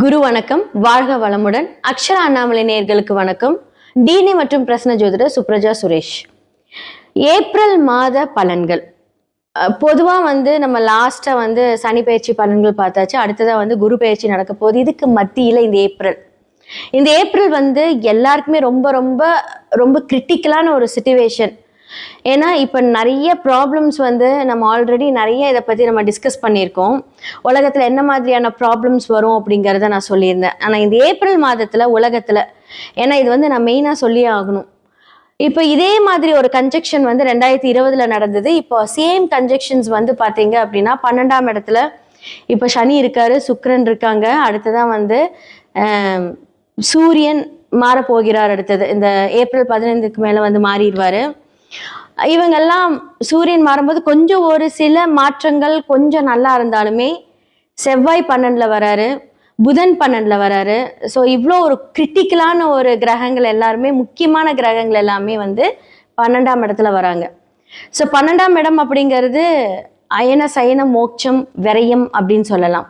குரு வணக்கம், வாழ்க வளமுடன். அக்ஷரா அண்ணாமலை நேயர்களுக்கு வணக்கம். டிஎன்ஏ மற்றும் பிரசன்ன ஜோதிடர் சுப்ரஜா சுரேஷ். ஏப்ரல் மாத பலன்கள் பொதுவா நம்ம லாஸ்டா சனி பயிற்சி பலன்கள் பார்த்தாச்சு. அடுத்ததா குரு பயிற்சி நடக்க போகுது. இதுக்கு மத்தியில இந்த ஏப்ரல் எல்லாருக்குமே ரொம்ப ரொம்ப ரொம்ப கிரிட்டிக்கலான ஒரு சிச்சுவேஷன். ஏன்னா இப்போ நிறைய ப்ராப்ளம்ஸ் நம்ம ஆல்ரெடி நிறைய இதை பற்றி நம்ம டிஸ்கஸ் பண்ணியிருக்கோம். உலகத்தில் என்ன மாதிரியான ப்ராப்ளம்ஸ் வரும் அப்படிங்கிறத நான் சொல்லியிருந்தேன். ஆனால் இந்த ஏப்ரல் மாதத்தில் உலகத்தில், ஏன்னா இது நான் மெயினாக சொல்லியே ஆகணும். இப்போ இதே மாதிரி ஒரு கன்ஜெக்ஷன் 2020 நடந்தது. இப்போ சேம் கன்ஜெக்ஷன்ஸ் பார்த்தீங்க அப்படின்னா 12ஆம் இடத்துல இப்போ சனி இருக்காரு, சுக்கிரன் இருக்காங்க. அடுத்ததான் சூரியன் மாறப்போகிறார். அடுத்தது இந்த ஏப்ரல் 15க்கு மேலே மாறிடுவார். இவங்கெல்லாம் சூரியன் மாறும்போது கொஞ்சம் ஒரு சில மாற்றங்கள் கொஞ்சம் நல்லா இருந்தாலுமே செவ்வாய் 12ல வராரு, புதன் 12ல வராரு. ஸோ இவ்வளோ ஒரு கிரிட்டிக்கலான ஒரு கிரகங்கள் எல்லாருமே, முக்கியமான கிரகங்கள் எல்லாமே 12ஆம் இடத்துல வராங்க. ஸோ 12ஆம் இடம் அப்படிங்கிறது அயன சயன மோட்சம் விரயம் அப்படின்னு சொல்லலாம்.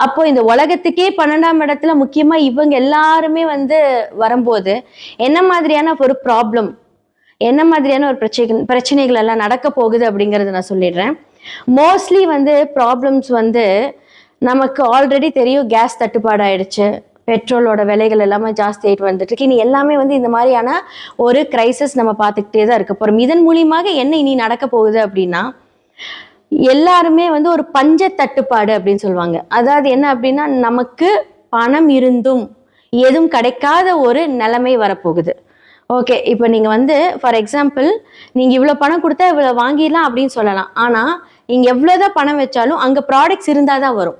அப்போ இந்த உலகத்துக்கே 12ஆம் இடத்துல முக்கியமா இவங்க எல்லாருமே வரும்போது என்ன மாதிரியான ஒரு ப்ராப்ளம், என்ன மாதிரியான ஒரு பிரச்சனைகள் எல்லாம் நடக்க போகுது அப்படிங்கறத நான் சொல்லிடுறேன். மோஸ்ட்லி ப்ராப்ளம்ஸ் நமக்கு ஆல்ரெடி தெரியும். கேஸ் தட்டுப்பாடு ஆயிடுச்சு, பெட்ரோலோட விலைகள் எல்லாமே ஜாஸ்தி ஆயிட்டு வந்துட்டு இருக்கு. இனி எல்லாமே இந்த மாதிரியான ஒரு கிரைசிஸ் நம்ம பார்த்துக்கிட்டே தான் இருக்க போறோம். இதன் மூலியமாக என்ன இனி நடக்க போகுது அப்படின்னா, எல்லாருமே ஒரு பஞ்ச தட்டுப்பாடு அப்படின்னு சொல்லுவாங்க. அதாவது என்ன அப்படின்னா, நமக்கு பணம் இருந்தும் எதுவும் கிடைக்காத ஒரு நிலைமை வரப்போகுது. ஓகே, இப்போ நீங்கள் ஃபார் எக்ஸாம்பிள் நீங்கள் இவ்வளோ பணம் கொடுத்தா இவ்வளோ வாங்கிடலாம் அப்படின்னு சொல்லலாம். ஆனால் நீங்கள் எவ்வளோதான் பணம் வச்சாலும் அங்கே ப்ராடக்ட்ஸ் இருந்தால் தான் வரும்.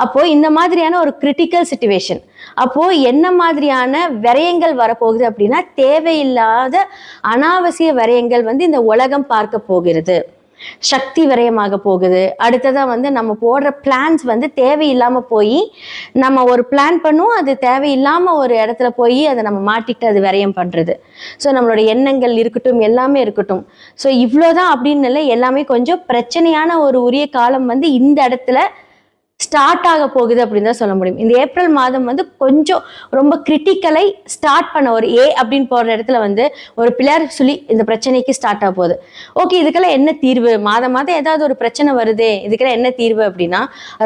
அப்போது இந்த மாதிரியான ஒரு கிரிட்டிக்கல் சிச்சுவேஷன். அப்போது என்ன மாதிரியான விரயங்கள் வரப்போகுது அப்படின்னா, தேவையில்லாத அனாவசிய விரயங்கள் இந்த உலகம் பார்க்க போகிறது. சக்தி விரயமாக போகுது. அடுத்ததா நம்ம போடுற பிளான்ஸ் தேவையில்லாம போய், நம்ம ஒரு பிளான் பண்ணுவோம், அது தேவையில்லாம ஒரு இடத்துல போய் அதை நம்ம மாட்டிக்கிட்டு அது விரயம் பண்றது. ஸோ நம்மளோட எண்ணங்கள் இருக்கட்டும், எல்லாமே இருக்கட்டும். ஸோ இவ்வளோதான் அப்படின்னு இல்லை, எல்லாமே கொஞ்சம் பிரச்சனையான ஒரு உரிய காலம் இந்த இடத்துல ஸ்டார்ட் ஆக போகுது அப்படின்னு தான் சொல்ல முடியும். இந்த ஏப்ரல் மாதம் கொஞ்சம் ரொம்ப கிரிட்டிக்கலை ஸ்டார்ட் பண்ண ஒரு அப்படின்னு போற இடத்துல ஒரு பிள்ளையார் சொல்லி இந்த பிரச்சனைக்கு ஸ்டார்ட் ஆக போகுது. ஓகே, இதுக்கெல்லாம் என்ன தீர்வு? மாதம் ஏதாவது ஒரு பிரச்சனை வருதே, இதுக்கெல்லாம் என்ன தீர்வு அப்படின்னா,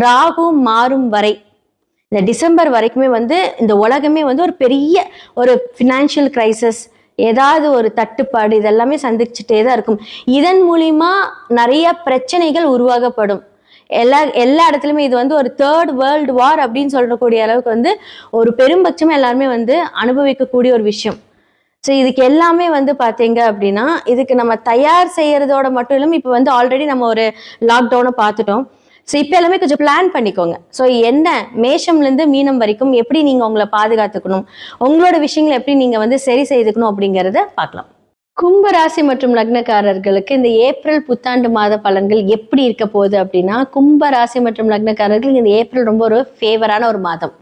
ராகு மாறும் வரை இந்த டிசம்பர் வரைக்குமே இந்த உலகமே ஒரு பெரிய ஒரு ஃபினான்ஷியல் கிரைசிஸ், ஏதாவது ஒரு தட்டுப்பாடு இதெல்லாமே சந்திச்சுட்டே தான் இருக்கும். இதன் மூலியமா நிறைய பிரச்சனைகள் உருவாகப்படும். எல்லா இடத்துலையுமே இது ஒரு தேர்ட் வேர்ல்டு வார் அப்படின்னு சொல்லக்கூடிய அளவுக்கு ஒரு பெரும்பட்சமா எல்லாருமே அனுபவிக்கக்கூடிய ஒரு விஷயம். ஸோ இதுக்கு எல்லாமே பார்த்தீங்க அப்படின்னா, இதுக்கு நம்ம தயார் செய்யறதோட மட்டும் இல்லாமல் இப்போ ஆல்ரெடி நம்ம ஒரு லாக்டவுனை பார்த்துட்டோம். ஸோ இப்போ எல்லாமே கொஞ்சம் பிளான் பண்ணிக்கோங்க. ஸோ என்ன மேஷம்லேருந்து மீனம் வரைக்கும் எப்படி நீங்கள் உங்களை பாதுகாத்துக்கணும், உங்களோட விஷயங்களை எப்படி நீங்கள் சரி செய்துக்கணும் அப்படிங்கிறத பார்க்கலாம். கும்பராசி மற்றும் லக்னக்காரர்களுக்கு இந்த ஏப்ரல் புத்தாண்டு மாத பலன்கள் எப்படி இருக்க போகுது அப்படின்னா, கும்பராசி மற்றும் லக்னக்காரர்களுக்கு இந்த ஏப்ரல் ரொம்ப ஒரு ஃபேவரான ஒரு மாதம்.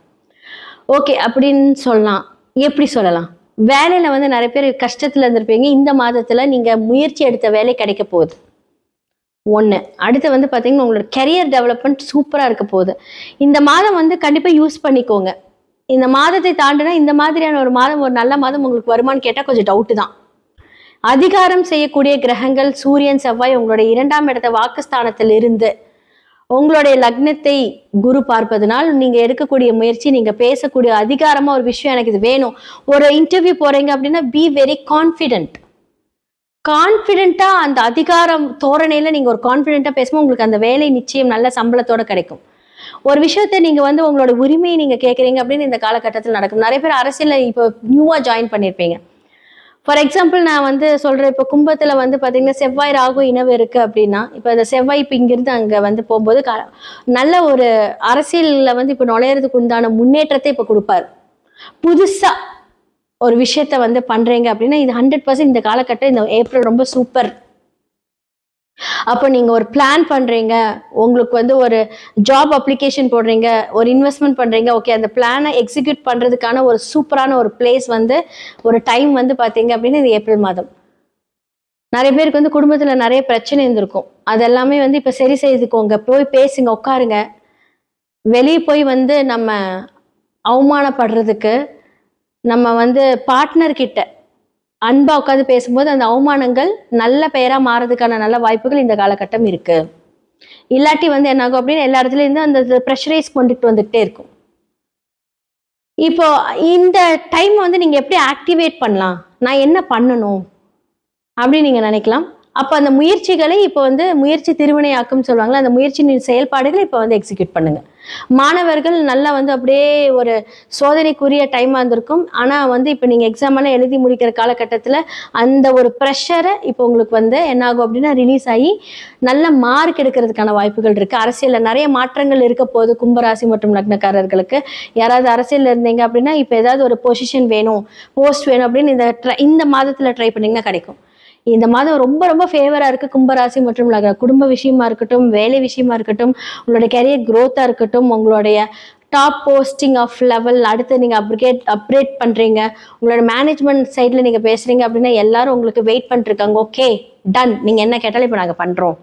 ஓகே அப்படின்னு சொல்லலாம். எப்படி சொல்லலாம்? வேலையில நிறைய பேர் கஷ்டத்துல இருந்திருப்பீங்க. இந்த மாதத்துல நீங்க முயற்சி எடுத்த வேலை கிடைக்க போகுது. ஒன்று. அடுத்து பார்த்தீங்கன்னா, உங்களோட கெரியர் டெவலப்மெண்ட் சூப்பராக இருக்க போகுது. இந்த மாதம் கண்டிப்பாக யூஸ் பண்ணிக்கோங்க. இந்த மாதத்தை தாண்டினா இந்த மாதிரியான ஒரு மாதம், ஒரு நல்ல மாதம் உங்களுக்கு வருமானு கேட்டால் கொஞ்சம் டவுட்டு தான். அதிகாரம் செய்யக்கூடிய கிரகங்கள் சூரியன் செவ்வாய் உங்களுடைய 2ஆம் இடத்த வாக்குஸ்தானத்தில் இருந்து உங்களுடைய லக்னத்தை குரு பார்ப்பதனால் நீங்க எடுக்கக்கூடிய முயற்சி, நீங்க பேசக்கூடிய அதிகாரமா ஒரு விஷயம், எனக்கு இது வேணும். ஒரு இன்டர்வியூ போறீங்க அப்படின்னா பி வெரி கான்ஃபிடென்ட்டா அந்த அதிகாரம் தோரணையில நீங்க ஒரு கான்ஃபிடென்ட்டா பேசும்போது உங்களுக்கு அந்த வேலை நிச்சயம் நல்ல சம்பளத்தோட கிடைக்கும். ஒரு விஷயத்த நீங்க உங்களோட உரிமையை நீங்க கேட்குறீங்க அப்படின்னு இந்த காலகட்டத்தில் நடக்கும். நிறைய பேர் அரசியல இப்போ நியூவா ஜாயின் பண்ணியிருப்பீங்க. ஃபார் எக்ஸாம்பிள் நான் சொல்றேன், இப்போ கும்பத்துல பார்த்தீங்கன்னா செவ்வாய் ராகு இனவு இருக்கு அப்படின்னா, இப்போ இந்த செவ்வாய் இப்போ இங்கிருந்து அங்கே போகும்போது நல்ல ஒரு அரசியலில் இப்போ நுழையிறதுக்கு உண்டான முன்னேற்றத்தை இப்போ கொடுப்பாரு. புதுசா ஒரு விஷயத்த பண்றீங்க அப்படின்னா இது 100% இந்த காலகட்டம், இந்த ஏப்ரல் ரொம்ப சூப்பர். அப்போ நீங்க ஒரு பிளான் பண்றீங்க, உங்களுக்கு ஒரு ஜாப் அப்ளிகேஷன் போடுறீங்க, ஒரு இன்வெஸ்ட்மெண்ட் பண்றீங்க. ஓகே, அந்த பிளானை எக்ஸிக்யூட் பண்றதுக்கான ஒரு சூப்பரான ஒரு பிளேஸ் ஒரு டைம் பார்த்தீங்க அப்படின்னா இந்த ஏப்ரல் மாதம். நிறைய பேருக்கு குடும்பத்துல நிறைய பிரச்சனை இருந்திருக்கும். அதெல்லாமே இப்ப சரி செய்துக்கோங்க. போய் பேசுங்க, உட்காருங்க. வெளியே போய் நம்ம அவமானப்படுறதுக்கு, நம்ம வந்து பார்ட்னர் கிட்ட அன்பா உட்காந்து பேசும்போது அந்த அவமானங்கள் நல்ல பெயரா மாறதுக்கான நல்ல வாய்ப்புகள் இந்த காலகட்டம் இருக்கு. இல்லாட்டி வந்து என்ன ஆகும் அப்படின்னா எல்லா இடத்துலயும் இருந்து அந்த ப்ரெஷரைஸ் கொண்டுட்டு வந்துகிட்டே இருக்கும். இப்போ இந்த டைம் வந்து நீங்க எப்படி ஆக்டிவேட் பண்ணலாம், நான் என்ன பண்ணணும் அப்படின்னு நீங்க நினைக்கலாம். அப்ப அந்த முயற்சிகளை இப்போ வந்து முயற்சி திருவினையாக்கும் சொல்லுவாங்களா, அந்த முயற்சியின் செயல்பாடுகளை இப்போ வந்து எக்ஸிக்யூட் பண்ணுங்க. மாணவர்கள் நல்லா வந்து அப்படியே ஒரு சோதனைக்குரிய டைமா இருந்திருக்கும். ஆனா வந்து இப்போ நீங்க எக்ஸாம் எல்லாம் எழுதி முடிக்கிற காலகட்டத்துல அந்த ஒரு ப்ரெஷரை இப்போ உங்களுக்கு வந்து என்ன ஆகும் அப்படின்னா ரிலீஸ் ஆகி நல்ல மார்க் எடுக்கிறதுக்கான வாய்ப்புகள் இருக்கு. அரசியல்ல நிறைய மாற்றங்கள் இருக்க போது. கும்பராசி மற்றும் லக்னக்காரர்களுக்கு யாராவது அரசியல்ல இருந்தீங்க அப்படின்னா இப்போ ஏதாவது ஒரு பொசிஷன் வேணும், போஸ்ட் வேணும் அப்படின்னு இந்த மாதத்துல ட்ரை பண்ணீங்கன்னா கிடைக்கும். இந்த மாதம் ரொம்ப ரொம்ப ஃபேவரா இருக்கு கும்பராசி மற்றும் குடும்ப விஷயமா இருக்கட்டும், வேலை விஷயமா இருக்கட்டும், உங்களுடைய கெரியர் growth-ஆ இருக்கட்டும், உங்களுடைய டாப் போஸ்டிங் ஆஃப் லெவல் அடுத்து நீங்க அப்கிரேட் பண்றீங்க, உங்களோட மேனேஜ்மெண்ட் சைட்ல நீங்க பேசுறீங்க அப்படின்னா எல்லாரும் உங்களுக்கு வெயிட் பண்ணிட்டு இருக்காங்க. ஓகே டன், நீங்க என்ன கேட்டாலும் இப்போ நாங்க பண்றோம்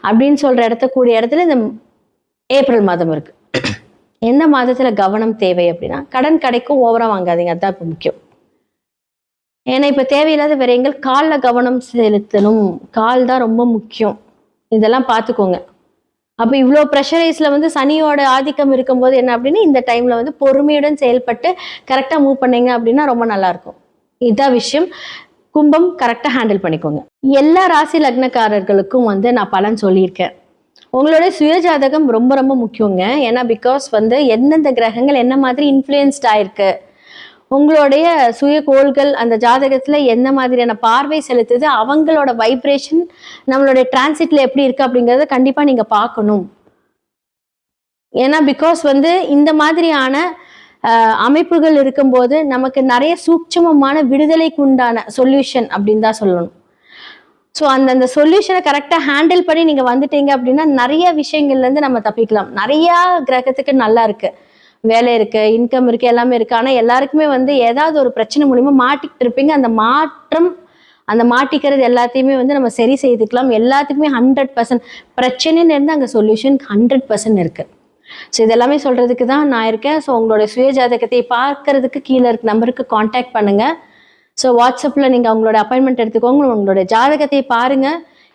அப்படின்னு சொல்ற கூடிய இடத்துல இந்த ஏப்ரல் மாதம் இருக்கு. எந்த மாதத்துல கவனம் தேவை அப்படின்னா, கடன் கிடைக்கும், ஓவரா வாங்காதீங்க, அதுதான் இப்போ முக்கியம். ஏன்னா இப்ப தேவையில்லாத விரயங்கள், காலில் கவனம் செலுத்தணும், கால் தான் ரொம்ப முக்கியம், இதெல்லாம் பார்த்துக்கோங்க. அப்போ இவ்வளோ ப்ரெஷரைஸ்ல வந்து சனியோட ஆதிக்கம் இருக்கும்போது என்ன அப்படின்னா இந்த டைம்ல வந்து பொறுமையுடன் செயல்பட்டு கரெக்டாக மூவ் பண்ணீங்க அப்படின்னா ரொம்ப நல்லா இருக்கும். இதுதான் விஷயம். கும்பம் கரெக்டாக ஹேண்டில் பண்ணிக்கோங்க. எல்லா ராசி லக்னக்காரர்களுக்கும் வந்து நான் பலன் சொல்லியிருக்கேன். உங்களோட சுயஜாதகம் ரொம்ப ரொம்ப முக்கியங்க. ஏன்னா பிகாஸ் வந்து எந்தெந்த கிரகங்கள் என்ன மாதிரி இன்ஃப்ளூயன்ஸ்ட் ஆயிருக்கு, உங்களுடைய சுய கோள்கள் அந்த ஜாதகத்துல என்ன மாதிரியான பார்வை செலுத்துது, அவங்களோட வைப்ரேஷன் நம்மளுடைய டிரான்சிட்ல எப்படி இருக்கு அப்படிங்கறத கண்டிப்பா நீங்க பார்க்கணும். ஏன்னா பிகாஸ் வந்து இந்த மாதிரியான அமைப்புகள் இருக்கும்போது நமக்கு நிறைய சூட்சமமான விடுதலைக்கு உண்டான சொல்யூஷன் அப்படின்னு தான் சொல்லணும். ஸோ அந்த சொல்யூஷனை கரெக்டாக ஹேண்டில் பண்ணி நீங்க வந்துட்டீங்க அப்படின்னா நிறைய விஷயங்கள்ல இருந்து நம்ம தப்பிக்கலாம். நிறைய கிரகத்துக்கு நல்லா இருக்கு, வேலை இருக்கு, இன்கம் இருக்கு, எல்லாமே இருக்கு. ஆனா எல்லாருக்குமே வந்து ஏதாவது ஒரு பிரச்சனை மூலியமா மாட்டிக்கிட்டு இருப்பீங்க. அந்த மாட்டிக்கிறது எல்லாத்தையுமே வந்து நம்ம சரி செய்துக்கலாம். எல்லாத்துக்குமே 100% பிரச்சனைன்னு இருந்து அங்கே சொல்யூஷன் 100% இருக்கு. ஸோ இதெல்லாமே சொல்றதுக்கு தான் நான் இருக்கேன். ஸோ உங்களோட சுய ஜாதகத்தை பார்க்கறதுக்கு கீழே இருக்க நம்பருக்கு காண்டாக்ட் பண்ணுங்க. ஸோ வாட்ஸ்அப்பில் நீங்கள் அவங்களோட அப்பாயின்மெண்ட் எடுத்துக்கோங்க, உங்களோட ஜாதகத்தை பாருங்க.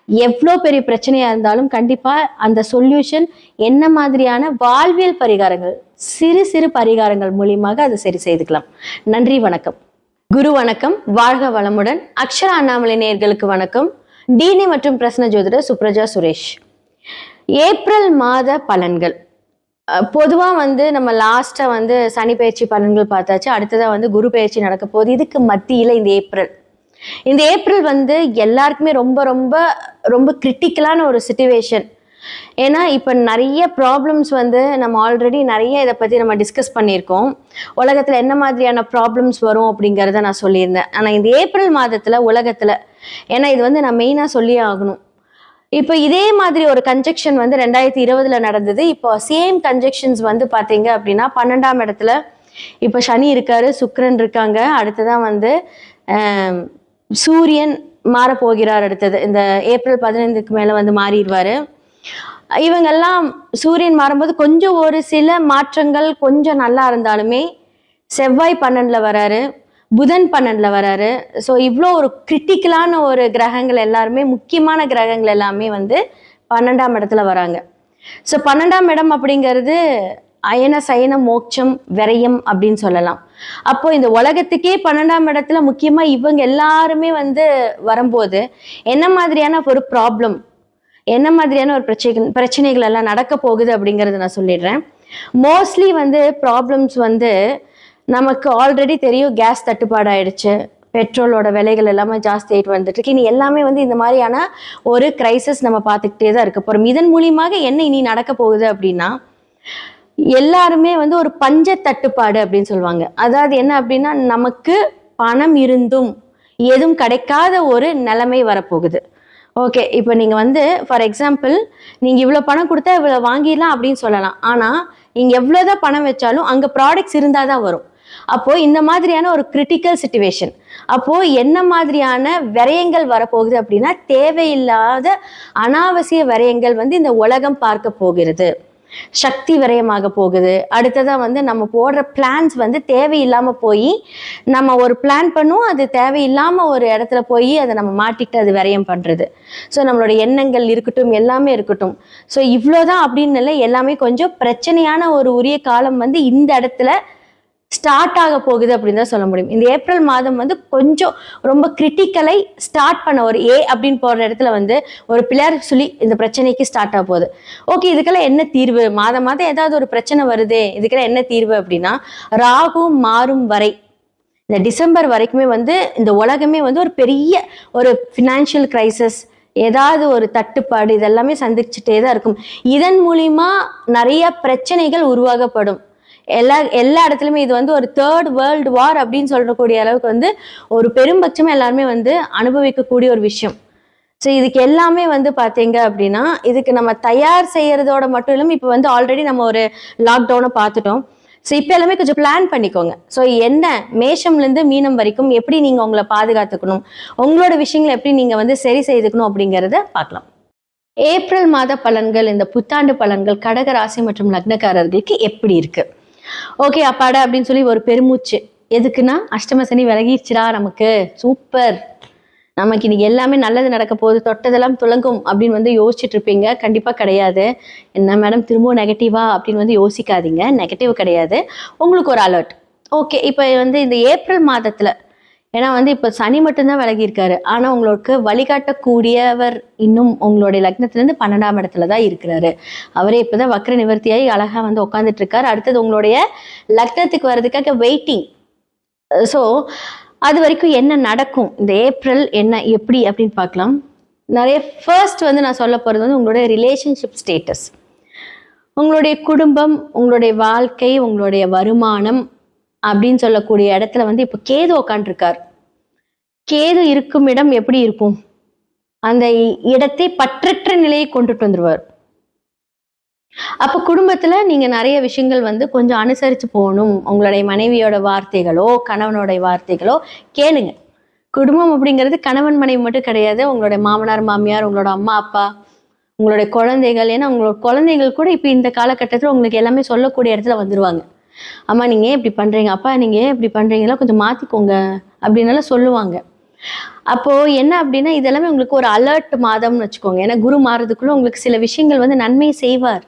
எவ்வளோ பெரிய பிரச்சனையா இருந்தாலும் கண்டிப்பா அந்த சொல்யூஷன் என்ன மாதிரியான வாழ்வியல் பரிகாரங்கள், சிறு சிறு பரிகாரங்கள் மூலியமாக அதை சரி செய்துக்கலாம். நன்றி, வணக்கம். குரு வணக்கம், வாழ்க வளமுடன். அக்ஷரா அண்ணாமலை நேயர்களுக்கு வணக்கம். டிஎன்ஏ மற்றும் பிரசன்ன ஜோதிடர் சுப்ரஜா சுரேஷ். ஏப்ரல் மாத பலன்கள் பொதுவா வந்து நம்ம லாஸ்டா வந்து சனி பயிற்சி பலன்கள் பார்த்தாச்சு. அடுத்ததான் வந்து குரு பயிற்சி நடக்க போகுது. இதுக்கு மத்தியில இந்த ஏப்ரல் வந்து எல்லாருக்குமே ரொம்ப ரொம்ப ரொம்ப கிரிட்டிக்கலான ஒரு சிச்சுவேஷன். ஏன்னா இப்போ நிறைய ப்ராப்ளம்ஸ் வந்து நம்ம ஆல்ரெடி நிறைய இதை பற்றி நம்ம டிஸ்கஸ் பண்ணியிருக்கோம். உலகத்தில் என்ன மாதிரியான ப்ராப்ளம்ஸ் வரும் அப்படிங்கிறத நான் சொல்லியிருந்தேன். ஆனால் இந்த ஏப்ரல் மாதத்தில் உலகத்தில், ஏன்னா இது வந்து நான் மெயினாக சொல்லியே ஆகணும், இப்போ இதே மாதிரி ஒரு கன்ஜெக்ஷன் வந்து 2020 நடந்தது. இப்போ சேம் கன்ஜெக்ஷன்ஸ் வந்து பார்த்தீங்க அப்படின்னா 12ஆம் இடத்துல இப்போ சனி இருக்காரு, சுக்கிரன் இருக்காங்க. அடுத்ததான் வந்து சூரியன் மாறப்போகிறார். அடுத்தது இந்த ஏப்ரல் 15க்கு மேலே வந்து மாறிடுவார். இவங்கெல்லாம் சூரியன் மாறும்போது கொஞ்சம் ஒரு சில மாற்றங்கள் கொஞ்சம் நல்லா இருந்தாலுமே செவ்வாய் 12ல் வராரு, புதன் 12ல் வராரு. ஸோ இவ்வளோ ஒரு கிரிட்டிக்கலான ஒரு கிரகங்கள் எல்லாருமே, முக்கியமான கிரகங்கள் எல்லாமே வந்து 12ஆம் இடத்துல வராங்க. ஸோ 12ஆம் இடம் அப்படிங்கிறது அயன சயன மோட்சம் விரயம் அப்படின்னு சொல்லலாம். அப்போ இந்த உலகத்துக்கே 12ஆம் இடத்துல முக்கியமா இவங்க எல்லாருமே வந்து வரும்போது என்ன மாதிரியான ஒரு ப்ராப்ளம், என்ன மாதிரியான ஒரு பிரச்சனைகள் எல்லாம் நடக்க போகுது அப்படிங்கறத நான் சொல்லிடுறேன். மோஸ்ட்லி வந்து ப்ராப்ளம்ஸ் வந்து நமக்கு ஆல்ரெடி தெரியும். கேஸ் தட்டுப்பாடு ஆயிடுச்சு, பெட்ரோலோட விலைகள் எல்லாமே ஜாஸ்தி ஆகிட்டு வந்துட்டு இருக்கு. இனி எல்லாமே வந்து இந்த மாதிரியான ஒரு கிரைசிஸ் நம்ம பார்த்துக்கிட்டே தான் இருக்க போறோம். இதன் மூலியமாக என்ன இனி நடக்க போகுது அப்படின்னா, எல்லாருமே வந்து ஒரு பஞ்ச தட்டுப்பாடு அப்படின்னு சொல்லுவாங்க. அதாவது என்ன அப்படின்னா, நமக்கு பணம் இருந்தும் எதுவும் கிடைக்காத ஒரு நிலைமை வரப்போகுது. ஓகே, இப்போ நீங்கள் வந்து ஃபார் எக்ஸாம்பிள் நீங்கள் இவ்வளோ பணம் கொடுத்தா இவ்வளோ வாங்கிடலாம் அப்படின்னு சொல்லலாம். ஆனால் நீங்கள் எவ்வளோதான் பணம் வச்சாலும் அங்கே ப்ராடக்ட்ஸ் இருந்தால் தான் வரும். அப்போது இந்த மாதிரியான ஒரு கிரிட்டிக்கல் சிச்சுவேஷன். அப்போது என்ன மாதிரியான விரயங்கள் வரப்போகுது அப்படின்னா, தேவையில்லாத அனாவசிய விரயங்கள் வந்து இந்த உலகம் பார்க்க போகிறது. சக்தி விரயமாக போகுது. அடுத்ததா வந்து நம்ம போடுற பிளான்ஸ் வந்து தேவையில்லாம போய் நம்ம ஒரு பிளான் பண்ணுவோம், அது தேவையில்லாம ஒரு இடத்துல போய் அதை நம்ம மாட்டிட்டு அது விரயம் பண்றது. ஸோ நம்மளோட எண்ணங்கள் இருக்கட்டும், எல்லாமே இருக்கட்டும். ஸோ இவ்வளோதான் அப்படின்னு இல்லை, எல்லாமே கொஞ்சம் பிரச்சனையான ஒரு உரிய காலம் வந்து இந்த இடத்துல ஸ்டார்ட் ஆக போகுது அப்படின்னு தான் சொல்ல முடியும். இந்த ஏப்ரல் மாதம் வந்து கொஞ்சம் ரொம்ப கிரிட்டிக்கலை ஸ்டார்ட் பண்ண ஒரு அப்படின்னு போற இடத்துல வந்து ஒரு பிள்ளையார் சொல்லி இந்த பிரச்சனைக்கு ஸ்டார்ட் ஆக போகுது. ஓகே, இதுக்கெல்லாம் என்ன தீர்வு? மாதம் மாதம் ஏதாவது ஒரு பிரச்சனை வருதே, இதுக்கெல்லாம் என்ன தீர்வு அப்படின்னா, ராகு மாறும் வரை இந்த டிசம்பர் வரைக்குமே வந்து இந்த உலகமே வந்து ஒரு பெரிய ஒரு ஃபினான்ஷியல் கிரைசிஸ், ஏதாவது ஒரு தட்டுப்பாடு இதெல்லாமே சந்திச்சுட்டே தான் இருக்கும். இதன் மூலியமா நிறைய பிரச்சனைகள் உருவாகப்படும். எல்லா இடத்துலையுமே இது வந்து ஒரு 3rd வேர்ல்டு வார் அப்படின்னு சொல்லக்கூடிய அளவுக்கு வந்து ஒரு பெரும்பட்சமா எல்லாருமே வந்து அனுபவிக்கக்கூடிய ஒரு விஷயம். ஸோ இதுக்கு எல்லாமே வந்து பார்த்தீங்க அப்படின்னா, இதுக்கு நம்ம தயார் செய்யறதோட மட்டும் இல்லாமல் இப்போ வந்து ஆல்ரெடி நம்ம ஒரு லாக்டவுனை பார்த்துட்டோம். ஸோ இப்போ எல்லாமே கொஞ்சம் பிளான் பண்ணிக்கோங்க. ஸோ என்ன மேஷம்லேருந்து மீனம் வரைக்கும் எப்படி நீங்கள் உங்களை பாதுகாத்துக்கணும், உங்களோட விஷயங்களை எப்படி நீங்கள் வந்து சரி செய்துக்கணும் அப்படிங்கிறத பார்க்கலாம். ஏப்ரல் மாத பலன்கள், இந்த புத்தாண்டு பலன்கள் கடக ராசி மற்றும் லக்னக்காரர்களுக்கு எப்படி இருக்கு? ஓகே, அப்பாடா அப்படின்னு சொல்லி ஒரு பெருமூச்சு. எதுக்குன்னா, அஷ்டம சனி விலகிடுச்சுடா, நமக்கு சூப்பர், நமக்கு இன்னைக்கு எல்லாமே நல்லது நடக்க போகுது, தொட்டதெல்லாம் துலங்கும் அப்படின்னு வந்து யோசிச்சுட்டு இருப்பீங்க. கண்டிப்பா கிடையாது. என்ன மேடம் திரும்பவும் நெகட்டிவா அப்படின்னு வந்து யோசிக்காதீங்க. நெகட்டிவ் கிடையாது, உங்களுக்கு ஒரு அலர்ட். ஓகே, இப்போ வந்து இந்த ஏப்ரல் மாதத்துல, ஏன்னா வந்து இப்போ சனி மட்டும்தான் விலகி இருக்காரு, ஆனா உங்களுக்கு வழிகாட்டக்கூடியவர் இன்னும் உங்களுடைய லக்னத்திலேருந்து 12ஆம் இடத்துல தான் இருக்கிறாரு. அவரே இப்போதான் வக்ர நிவர்த்தியாகி அழகா வந்து உட்காந்துட்டு இருக்காரு. அடுத்தது உங்களுடைய லக்னத்துக்கு வர்றதுக்காக வெயிட்டிங். ஸோ அது வரைக்கும் என்ன நடக்கும், இந்த ஏப்ரல் என்ன எப்படி அப்படின்னு பார்க்கலாம். நிறைய ஃபர்ஸ்ட் வந்து நான் சொல்ல போகிறது வந்து உங்களுடைய ரிலேஷன்ஷிப் ஸ்டேட்டஸ், உங்களுடைய குடும்பம், உங்களுடைய வாழ்க்கை, உங்களுடைய வருமானம் அப்படின்னு சொல்லக்கூடிய இடத்துல வந்து இப்போ கேது உட்காந்துருக்கார். கேது இருக்கும் இடம் எப்படி இருக்கும்? அந்த இடத்தை பற்றற்ற நிலையை கொண்டுட்டு வந்துருவார். அப்ப குடும்பத்துல நீங்க நிறைய விஷயங்கள் வந்து கொஞ்சம் அனுசரிச்சு போகணும். உங்களுடைய மனைவியோட வார்த்தைகளோ கணவனோட வார்த்தைகளோ கேளுங்க. குடும்பம் அப்படிங்கிறது கணவன் மனைவி மட்டும் கிடையாது, உங்களுடைய மாமனார் மாமியார், உங்களோட அம்மா அப்பா, உங்களுடைய குழந்தைகள். ஏன்னா உங்களோட குழந்தைகள் கூட இப்போ இந்த காலகட்டத்தில் உங்களுக்கு எல்லாமே சொல்லக்கூடிய இடத்துல வந்துருவாங்க. அம்மா நீங்க ஏன் இப்படி பண்றீங்க, அப்பா நீங்க ஏன் இப்படி பண்றீங்களா, கொஞ்சம் மாத்திக்கோங்க அப்படின்னாலும் சொல்லுவாங்க. அப்போ என்ன அப்படின்னா, இதெல்லாமே உங்களுக்கு ஒரு அலர்ட் மாதம்னு வச்சுக்கோங்க. ஏன்னா குரு மாறதுக்குள்ள உங்களுக்கு சில விஷயங்கள் வந்து நன்மை செய்வார்.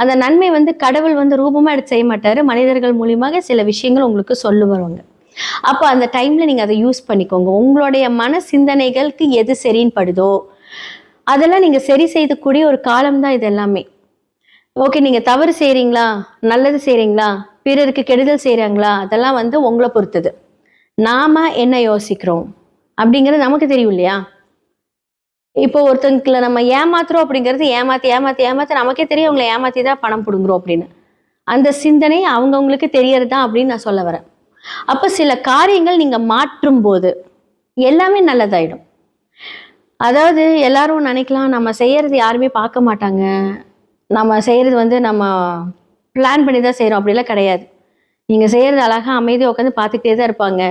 அந்த நன்மை வந்து கடவுள் வந்து ரூபமா எடுத்து செய்ய மாட்டாரு, மனிதர்கள் மூலியமாக சில விஷயங்கள் உங்களுக்கு சொல்லுவாங்க. அப்போ அந்த டைம்ல நீங்க அதை யூஸ் பண்ணிக்கோங்க. உங்களுடைய மன சிந்தனைகளுக்கு எது சரின்னு படுதோ அதெல்லாம் நீங்க சரி செய்யக்கூடிய ஒரு காலம் தான் இது எல்லாமே. ஓகே, நீங்க தவறு செய்றீங்களா, நல்லது செய்றீங்களா, பிறருக்கு கெடுதல் செய்றாங்களா, அதெல்லாம் வந்து உங்களை பொறுத்தது. நாம என்ன யோசிக்கிறோம் அப்படிங்கிறது நமக்கு தெரியும் இல்லையா? இப்போ ஒருத்தங்களை நம்ம ஏமாத்துறோம் அப்படிங்கிறது ஏமாத்தி ஏமாத்தி ஏமாத்தி நமக்கே தெரியும் அவங்களை ஏமாத்தி தான் பணம் பிடுங்குறோம் அப்படின்னு. அந்த சிந்தனை அவங்கவுங்களுக்கு தெரியறது தான் அப்படின்னு நான் சொல்ல வரேன். அப்போ சில காரியங்கள் நீங்க மாற்றும் போது எல்லாமே நல்லதாயிடும். அதாவது எல்லாரும் நினைக்கலாம் நம்ம செய்யறது யாருமே பார்க்க மாட்டாங்க, நம்ம செய்யறது வந்து நம்ம பிளான் பண்ணி தான் செய்யறோம், அப்படிலாம் கிடையாது. நீங்க செய்யறது அழகா அமைதியாக உட்காந்து பார்த்துக்கிட்டே தான் இருப்பாங்க.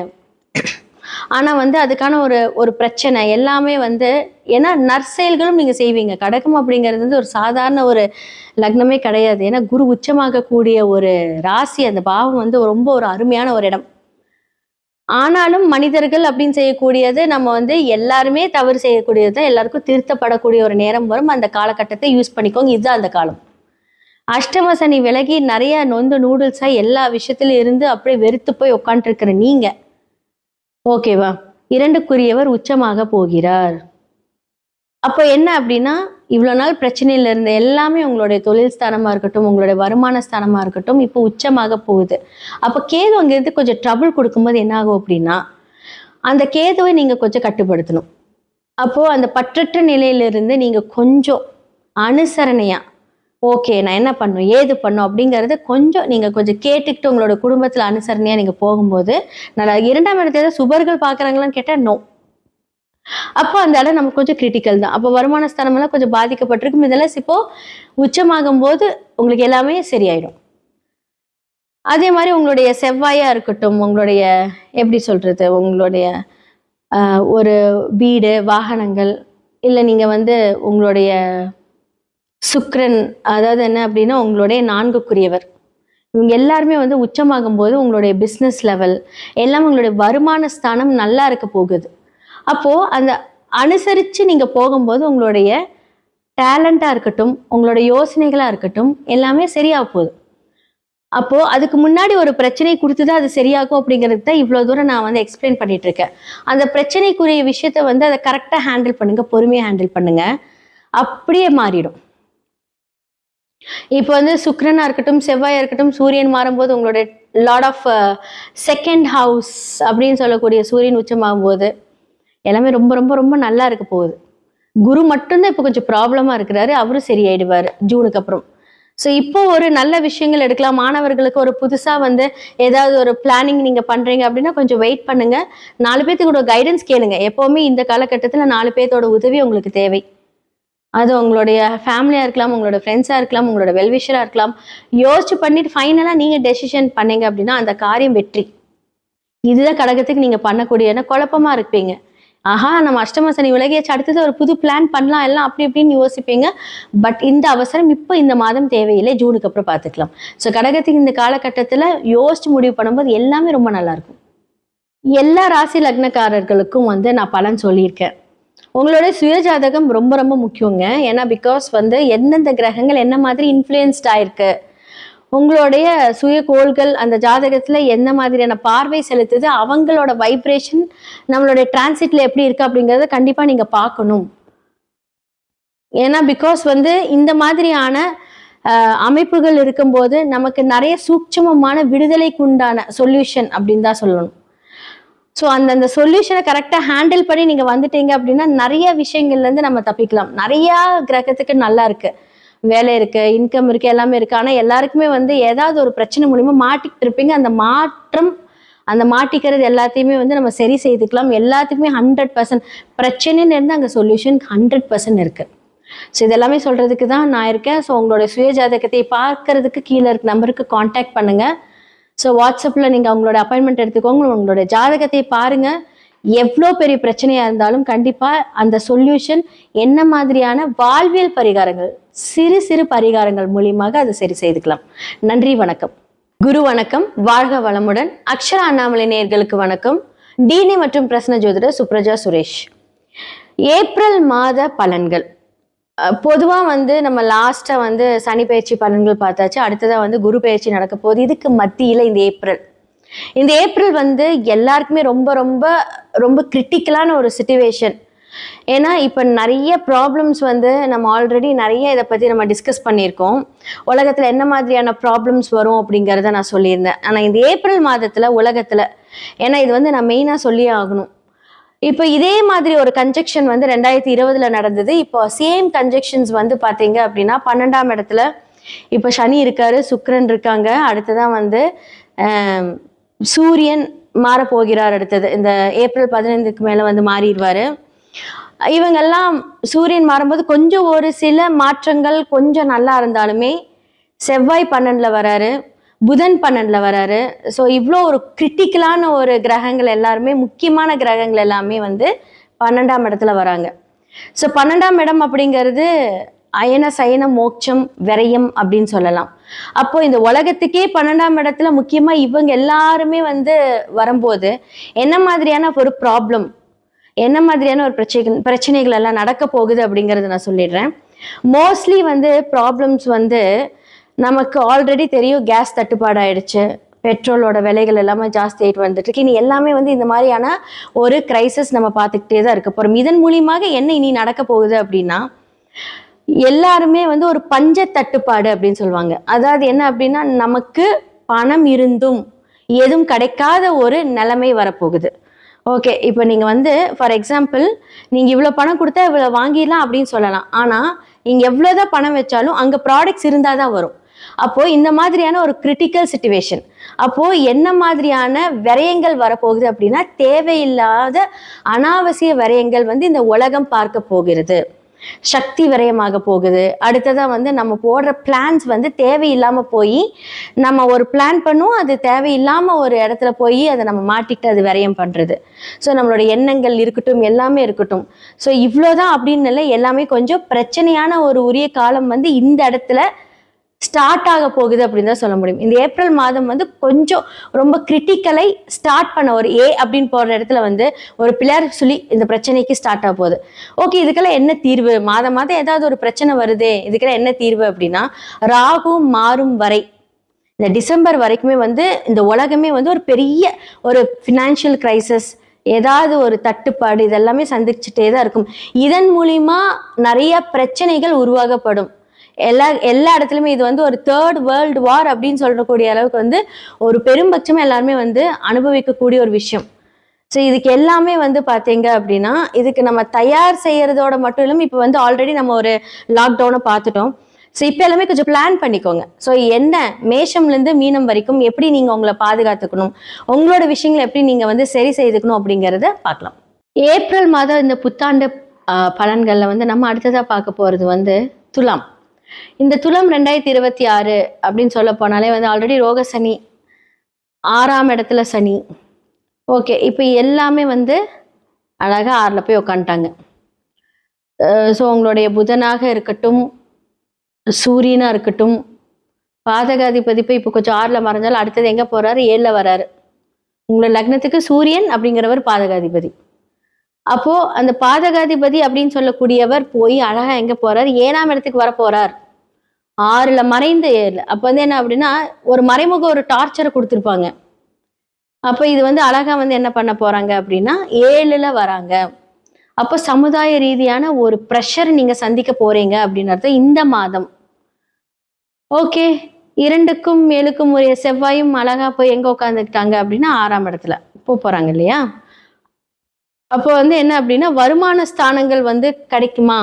ஆனா வந்து அதுக்கான ஒரு பிரச்சனை எல்லாமே வந்து, ஏன்னா நற்செயல்களும் நீங்க செய்வீங்க. கடகம் அப்படிங்கிறது வந்து ஒரு சாதாரண ஒரு லக்னமே கிடையாது. ஏன்னா குரு உச்சமாகக்கூடிய ஒரு ராசி, அந்த பாவம் வந்து ரொம்ப ஒரு அருமையான ஒரு இடம். ஆனாலும் மனிதர்கள் அப்படின்னு செய்யக்கூடியது நம்ம வந்து எல்லாருமே தவறு செய்யக்கூடியது, எல்லாருக்கும் திருத்தப்படக்கூடிய ஒரு நேரம் வரும். அந்த காலகட்டத்தை யூஸ் பண்ணிக்கோங்க, இதுதான் அந்த காலம். அஷ்டம சனி விலகி நிறைய நொந்து நூடுல்ஸா எல்லா விஷயத்திலும் இருந்து அப்படியே வெறுத்து போய் உட்காந்துருக்கிற நீங்க, ஓகேவா, 2க்குரியவர் உச்சமாக போகிறார். அப்போ என்ன அப்படின்னா, இவ்வளவு நாள் பிரச்சனையில இருந்த எல்லாமே உங்களுடைய தொழில் ஸ்தானமா இருக்கட்டும், உங்களுடைய வருமான ஸ்தானமா இருக்கட்டும், இப்போ உச்சமாக போகுது. அப்போ கேது அங்கிருந்து கொஞ்சம் ட்ரபிள் கொடுக்கும்போது என்ன ஆகும் அப்படின்னா, அந்த கேதுவை நீங்க கொஞ்சம் கட்டுப்படுத்தணும். அப்போ அந்த பற்றற்ற நிலையிலிருந்து நீங்க கொஞ்சம் அனுசரணையா, ஓகே நான் என்ன பண்ணும் ஏது பண்ணும் அப்படிங்கறது கொஞ்சம் நீங்க கொஞ்சம் கேட்டுக்கிட்டு உங்களோட குடும்பத்துல அனுசரணையா நீங்க போகும்போது நல்லா. 2ஆம் இடத்துல சுபர்கள் பாக்குறாங்களான்னு கேட்டா நோ. அப்போ அந்த இடம் நமக்கு கொஞ்சம் கிரிட்டிக்கல் தான். அப்போ வருமான ஸ்தானம் எல்லாம் கொஞ்சம் பாதிக்கப்பட்டிருக்கும். இதெல்லாம் இப்போ உச்சமாகும் போது உங்களுக்கு எல்லாமே சரியாயிடும். அதே மாதிரி உங்களுடைய செவ்வாயா இருக்கட்டும், உங்களுடைய எப்படி சொல்றது, உங்களுடைய ஒரு வீடு வாகனங்கள், இல்லை நீங்க வந்து உங்களுடைய சுக்கிரன், அதாவது என்ன அப்படின்னா உங்களுடைய 4க்குரியவர். இவங்க எல்லாருமே வந்து உச்சமாகும் போது உங்களுடைய பிஸ்னஸ் லெவல் எல்லாம் உங்களுடைய வருமான ஸ்தானம் நல்லா இருக்க போகுது. அப்போ அந்த அனுசரித்து நீங்கள் போகும்போது உங்களுடைய டேலண்ட்டாக இருக்கட்டும், உங்களோட யோசனைகளாக இருக்கட்டும், எல்லாமே சரியாக போகுது. அப்போ அதுக்கு முன்னாடி ஒரு பிரச்சனை கொடுத்து தான் அது சரியாகும் அப்படிங்கிறது தான் இவ்வளோ தூரம் நான் வந்து எக்ஸ்பிளைன் பண்ணிட்டு இருக்கேன். அந்த பிரச்சனைக்குரிய விஷயத்த வந்து அதை கரெக்டாக ஹேண்டில் பண்ணுங்க, பொறுமையாக ஹேண்டில் பண்ணுங்க, அப்படியே மாறிடும். இப்போ வந்து சுக்கிரனா இருக்கட்டும், செவ்வாயா இருக்கட்டும், சூரியன் மாறும்போது உங்களோட லார்ட் ஆஃப் செகண்ட் ஹவுஸ் அப்படின்னு சொல்லக்கூடிய சூரியன் உச்சமாகும் போது எல்லாமே ரொம்ப ரொம்ப ரொம்ப நல்லா இருக்க போகுது. குரு மட்டும்தான் இப்போ கொஞ்சம் ப்ராப்ளமாக இருக்கிறாரு, அவரும் சரியாயிடுவார் ஜூனுக்கு அப்புறம். ஸோ இப்போ ஒரு நல்ல விஷயங்கள் எடுக்கலாம். மாணவர்களுக்கு ஒரு புதுசாக வந்து ஏதாவது ஒரு பிளானிங் நீங்கள் பண்ணுறீங்க அப்படின்னா கொஞ்சம் வெயிட் பண்ணுங்க. 4 பேர்த்துக்கூட கைடன்ஸ் கேளுங்க. எப்போவுமே இந்த காலகட்டத்தில் 4 பேர்த்தோட உதவி உங்களுக்கு தேவை. அது உங்களுடைய ஃபேமிலியாக இருக்கலாம், உங்களோட ஃப்ரெண்ட்ஸாக இருக்கலாம், உங்களோட வெல்விஷராக இருக்கலாம். யோசிச்சு பண்ணிட்டு ஃபைனலாக நீங்கள் டெசிஷன் பண்ணீங்க அப்படின்னா அந்த காரியம் வெற்றி. இதுதான் கடகத்துக்கு நீங்கள் பண்ணக்கூடிய, ஏன்னா குழப்பமாக இருப்பீங்க. ஆஹா, நம்ம அஷ்டம சனி விலகியாச்சு, அடுத்தது ஒரு புது பிளான் பண்ணலாம் எல்லாம் அப்படி இப்படின்னு யோசிப்பீங்க. பட் இந்த அவசரம் இப்போ இந்த மாதம் தேவையில்லை, ஜூனுக்கு அப்புறம் பார்த்துக்கலாம். ஸோ கடகத்துக்கு இந்த காலகட்டத்தில் யோசிச்சு முடிவு பண்ணும்போது எல்லாமே ரொம்ப நல்லா இருக்கும். எல்லா ராசி லக்னக்காரர்களுக்கும் வந்து நான் பலன் சொல்லியிருக்கேன். உங்களுடைய சுயஜாதகம் ரொம்ப ரொம்ப முக்கியங்க. ஏன்னா பிகாஸ் வந்து எந்தெந்த கிரகங்கள் என்ன மாதிரி இன்ஃப்ளூயன்ஸ்ட் ஆயிருக்கு, உங்களுடைய சுய கோள்கள் அந்த ஜாதகத்துல என்ன மாதிரியான பார்வை செலுத்துது, அவங்களோட வைப்ரேஷன் நம்மளுடைய டிரான்சிட்ல எப்படி இருக்கு அப்படிங்கிறத கண்டிப்பா நீங்க பார்க்கணும். ஏன்னா பிகாஸ் வந்து இந்த மாதிரியான அமைப்புகள் இருக்கும்போது நமக்கு நிறைய சூட்சமமான விடுதலைக்கு உண்டான சொல்யூஷன் அப்படின்னு தான் சொல்லணும். ஸோ அந்த சொல்யூஷனை கரெக்டாக ஹேண்டில் பண்ணி நீங்கள் வந்துட்டீங்க அப்படின்னா நிறைய விஷயங்கள்லேருந்து நம்ம தப்பிக்கலாம். நிறையா கிரகத்துக்கு நல்லா இருக்கு, வேலை இருக்கு, இன்கம் இருக்கு, எல்லாமே இருக்கு. ஆனால் எல்லாருக்குமே வந்து ஏதாவது ஒரு பிரச்சனை மூலிமா மாட்டிக்கிட்டு இருப்பீங்க. அந்த மாட்டிக்கிறது எல்லாத்தையுமே வந்து நம்ம சரி செய்துக்கலாம். எல்லாத்துக்குமே 100% பிரச்சனைன்னு இருந்து அங்கே சொல்யூஷன் 100% இருக்கு. ஸோ இதெல்லாமே சொல்றதுக்கு தான் நான் இருக்கேன். ஸோ உங்களோட சுய ஜாதகத்தை பார்க்கறதுக்கு கீழே இருக்க நம்பருக்கு காண்டாக்ட் பண்ணுங்க. ஸோ வாட்ஸ்அப்பில் நீங்கள் அவங்களோட அப்பாயின்மெண்ட் எடுத்துக்கோங்க, உங்களோட ஜாதகத்தை பாருங்க. எவ்வளோ பெரிய பிரச்சனையாக இருந்தாலும் கண்டிப்பாக அந்த சொல்யூஷன் என்ன மாதிரியான வாழ்வியல் பரிகாரங்கள், சிறு சிறு பரிகாரங்கள் மூலியமாக அதை சரி செய்துக்கலாம். நன்றி, வணக்கம். குரு வணக்கம், வாழ்க வளமுடன். அக்ஷரா அண்ணாமலை நேயர்களுக்கு வணக்கம். டிஎன்ஏ மற்றும் பிரசன்ன ஜோதிடர் சுப்ரஜா சுரேஷ். ஏப்ரல் மாத பலன்கள் பொதுவாக வந்து நம்ம லாஸ்ட்டாக வந்து சனி பயிற்சி பலன்கள் பார்த்தாச்சு. அடுத்ததாக வந்து குரு பயிற்சி நடக்க போகுது. இதுக்கு மத்தியில் இந்த ஏப்ரல் வந்து எல்லாருக்குமே ரொம்ப ரொம்ப ரொம்ப கிரிட்டிக்கலான ஒரு சிச்சுவேஷன். ஏன்னா இப்போ நிறைய ப்ராப்ளம்ஸ் வந்து நம்ம ஆல்ரெடி நிறைய இதை பற்றி நம்ம டிஸ்கஸ் பண்ணியிருக்கோம். உலகத்தில் என்ன மாதிரியான ப்ராப்ளம்ஸ் வரும் அப்படிங்கிறத நான் சொல்லியிருந்தேன். ஆனால் இந்த ஏப்ரல் மாதத்தில் உலகத்தில், ஏன்னா இது வந்து நான் மெயினாக சொல்லியே ஆகணும், இப்போ இதே மாதிரி ஒரு கன்ஜெக்ஷன் வந்து 2020 நடந்தது. இப்போ சேம் கன்ஜெக்ஷன்ஸ் வந்து பார்த்தீங்க அப்படின்னா 12ஆம் இடத்துல இப்போ சனி இருக்காரு, சுக்கிரன் இருக்காங்க. அடுத்ததான் வந்து சூரியன் மாறப்போகிறார். அடுத்தது இந்த ஏப்ரல் 15க்கு மேலே வந்து மாறிடுவார். இவங்கெல்லாம் சூரியன் மாறும்போது கொஞ்சம் ஒரு சில மாற்றங்கள் கொஞ்சம் நல்லா இருந்தாலுமே செவ்வாய் 12ல் வராரு, புதன் 12ல் வராரு. ஸோ இவ்வளோ ஒரு கிரிட்டிக்கலான ஒரு கிரகங்கள் எல்லாருமே, முக்கியமான கிரகங்கள் எல்லாமே வந்து 12ஆம் இடத்துல வராங்க. ஸோ 12ஆம் இடம் அப்படிங்கிறது அயன சயன மோட்சம் விரயம் அப்படின்னு சொல்லலாம். அப்போ இந்த உலகத்துக்கே 12ஆம் இடத்துல முக்கியமாக இவங்க எல்லாருமே வந்து வரும்போது என்ன மாதிரியான ஒரு ப்ராப்ளம், என்ன மாதிரியான ஒரு பிரச்சனைகள் எல்லாம் நடக்க போகுது அப்படிங்கிறத நான் சொல்லிடுறேன். மோஸ்ட்லி வந்து ப்ராப்ளம்ஸ் வந்து நமக்கு ஆல்ரெடி தெரியும். கேஸ் தட்டுப்பாடு ஆயிடுச்சு, பெட்ரோலோட விலைகள் எல்லாமே ஜாஸ்தி ஆகிட்டு வந்துட்டு இருக்கு. இனி எல்லாமே வந்து இந்த மாதிரியான ஒரு கிரைசிஸ் நம்ம பார்த்துக்கிட்டே தான் இருக்க போகிறோம். இதன் மூலியமாக என்ன இனி நடக்க போகுது அப்படின்னா, எல்லாருமே வந்து ஒரு பஞ்ச தட்டுப்பாடு அப்படின்னு சொல்லுவாங்க. அதாவது என்ன அப்படின்னா, நமக்கு பணம் இருந்தும் எதுவும் கிடைக்காத ஒரு நிலைமை வரப்போகுது. ஓகே, இப்போ நீங்கள் வந்து ஃபார் எக்ஸாம்பிள் நீங்கள் இவ்வளோ பணம் கொடுத்தா இவ்வளோ வாங்கிடலாம் அப்படின்னு சொல்லலாம். ஆனால் நீங்கள் எவ்வளோதான் பணம் வச்சாலும் அங்கே ப்ராடக்ட்ஸ் இருந்தால் தான் வரும். அப்போது இந்த மாதிரியான ஒரு கிரிட்டிக்கல் சிச்சுவேஷன். அப்போது என்ன மாதிரியான விரயங்கள் வரப்போகுது அப்படின்னா, தேவையில்லாத அனாவசிய விரயங்கள் வந்து இந்த உலகம் பார்க்க போகிறது. சக்தி விரயமாக போகுது. அடுத்ததா வந்து நம்ம போடுற பிளான்ஸ் வந்து தேவையில்லாம போய் நம்ம ஒரு பிளான் பண்ணுவோம், அது தேவையில்லாம ஒரு இடத்துல போய் அதை நம்ம மாட்டிட்டு அது விரயம் பண்றது. ஸோ நம்மளோட எண்ணங்கள் இருக்கட்டும், எல்லாமே இருக்கட்டும். ஸோ இவ்வளோதான் அப்படின்னு இல்லை, எல்லாமே கொஞ்சம் பிரச்சனையான ஒரு உரிய காலம் வந்து இந்த இடத்துல ஸ்டார்ட் ஆக போகுது அப்படின்னு தான் சொல்ல முடியும். இந்த ஏப்ரல் மாதம் வந்து கொஞ்சம் ரொம்ப கிரிட்டிக்கலை ஸ்டார்ட் பண்ண ஒரு அப்படின்னு போற இடத்துல வந்து ஒரு பிள்ளையார் சொல்லி இந்த பிரச்சனைக்கு ஸ்டார்ட் ஆக போகுது. ஓகே, இதுக்கெல்லாம் என்ன தீர்வு? மாதம் மாதம் ஏதாவது ஒரு பிரச்சனை வருதே, இதுக்கெல்லாம் என்ன தீர்வு அப்படின்னா, ராகு மாறும் வரை இந்த டிசம்பர் வரைக்குமே வந்து இந்த உலகமே வந்து ஒரு பெரிய ஒரு ஃபினான்ஷியல் கிரைசிஸ், ஏதாவது ஒரு தட்டுப்பாடு இதெல்லாமே சந்திச்சுட்டே தான் இருக்கும். இதன் மூலியமா நிறைய பிரச்சனைகள் உருவாகப்படும். எல்லா இடத்துலையுமே இது வந்து ஒரு 3rd வேர்ல்டு வார் அப்படின்னு சொல்லக்கூடிய அளவுக்கு வந்து ஒரு பெரும்பட்சமா எல்லாருமே வந்து அனுபவிக்கக்கூடிய ஒரு விஷயம். ஸோ இதுக்கு எல்லாமே வந்து பார்த்தீங்க அப்படின்னா, இதுக்கு நம்ம தயார் செய்யறதோட மட்டும் இல்லாமல் இப்போ வந்து ஆல்ரெடி நம்ம ஒரு லாக்டவுனை பார்த்துட்டோம். ஸோ இப்போ எல்லாமே கொஞ்சம் பிளான் பண்ணிக்கோங்க. ஸோ என்ன மேஷம்லேருந்து மீனம் வரைக்கும் எப்படி நீங்கள் உங்களை பாதுகாத்துக்கணும், உங்களோட விஷயங்களை எப்படி நீங்கள் வந்து சரி செய்துக்கணும் அப்படிங்கிறத பார்க்கலாம். ஏப்ரல் மாதம் இந்த புத்தாண்டு பலன்களில் வந்து நம்ம அடுத்ததாக பார்க்க போகிறது வந்து துலாம். இந்த துலம் 2026 அப்படின்னு சொல்ல போனாலே வந்து ஆல்ரெடி ரோக சனி, 6ஆம் இடத்துல சனி. ஓகே, இப்போ எல்லாமே வந்து அழகா 6ல் போய் உட்காந்துட்டாங்க. ஸோ உங்களுடைய புதனாக இருக்கட்டும், சூரியனா இருக்கட்டும், பாதகாதிபதி போய் இப்போ கொஞ்சம் 6ல் மறைஞ்சாலும் அடுத்தது எங்கே போறாரு? 7ல் வராரு. உங்களோட லக்னத்துக்கு சூரியன் அப்படிங்கிறவர் பாதகாதிபதி. அப்போ அந்த பாதகாதிபதி அப்படின்னு சொல்லக்கூடியவர் போய் அழகா எங்க போறார்? 7ஆம் இடத்துக்கு வர போறார். 6ல் மறைந்து 7. அப்ப வந்து என்ன அப்படின்னா, ஒரு மறைமுக ஒரு டார்ச்சரை கொடுத்துருப்பாங்க. அப்ப இது வந்து அழகா வந்து என்ன பண்ண போறாங்க அப்படின்னா 7ல் வராங்க. அப்போ சமுதாய ரீதியான ஒரு ப்ரெஷர் நீங்க சந்திக்க போறீங்க அப்படின்னு அர்த்தம் இந்த மாதம். ஓகே, 2க்கும் 7க்கும் உரிய செவ்வாயும் அழகா போய் எங்க உட்காந்துக்கிட்டாங்க அப்படின்னா 6ஆம் இடத்துல போறாங்க இல்லையா? அப்போ வந்து என்ன அப்படின்னா, வருமான ஸ்தானங்கள் வந்து கிடைக்குமா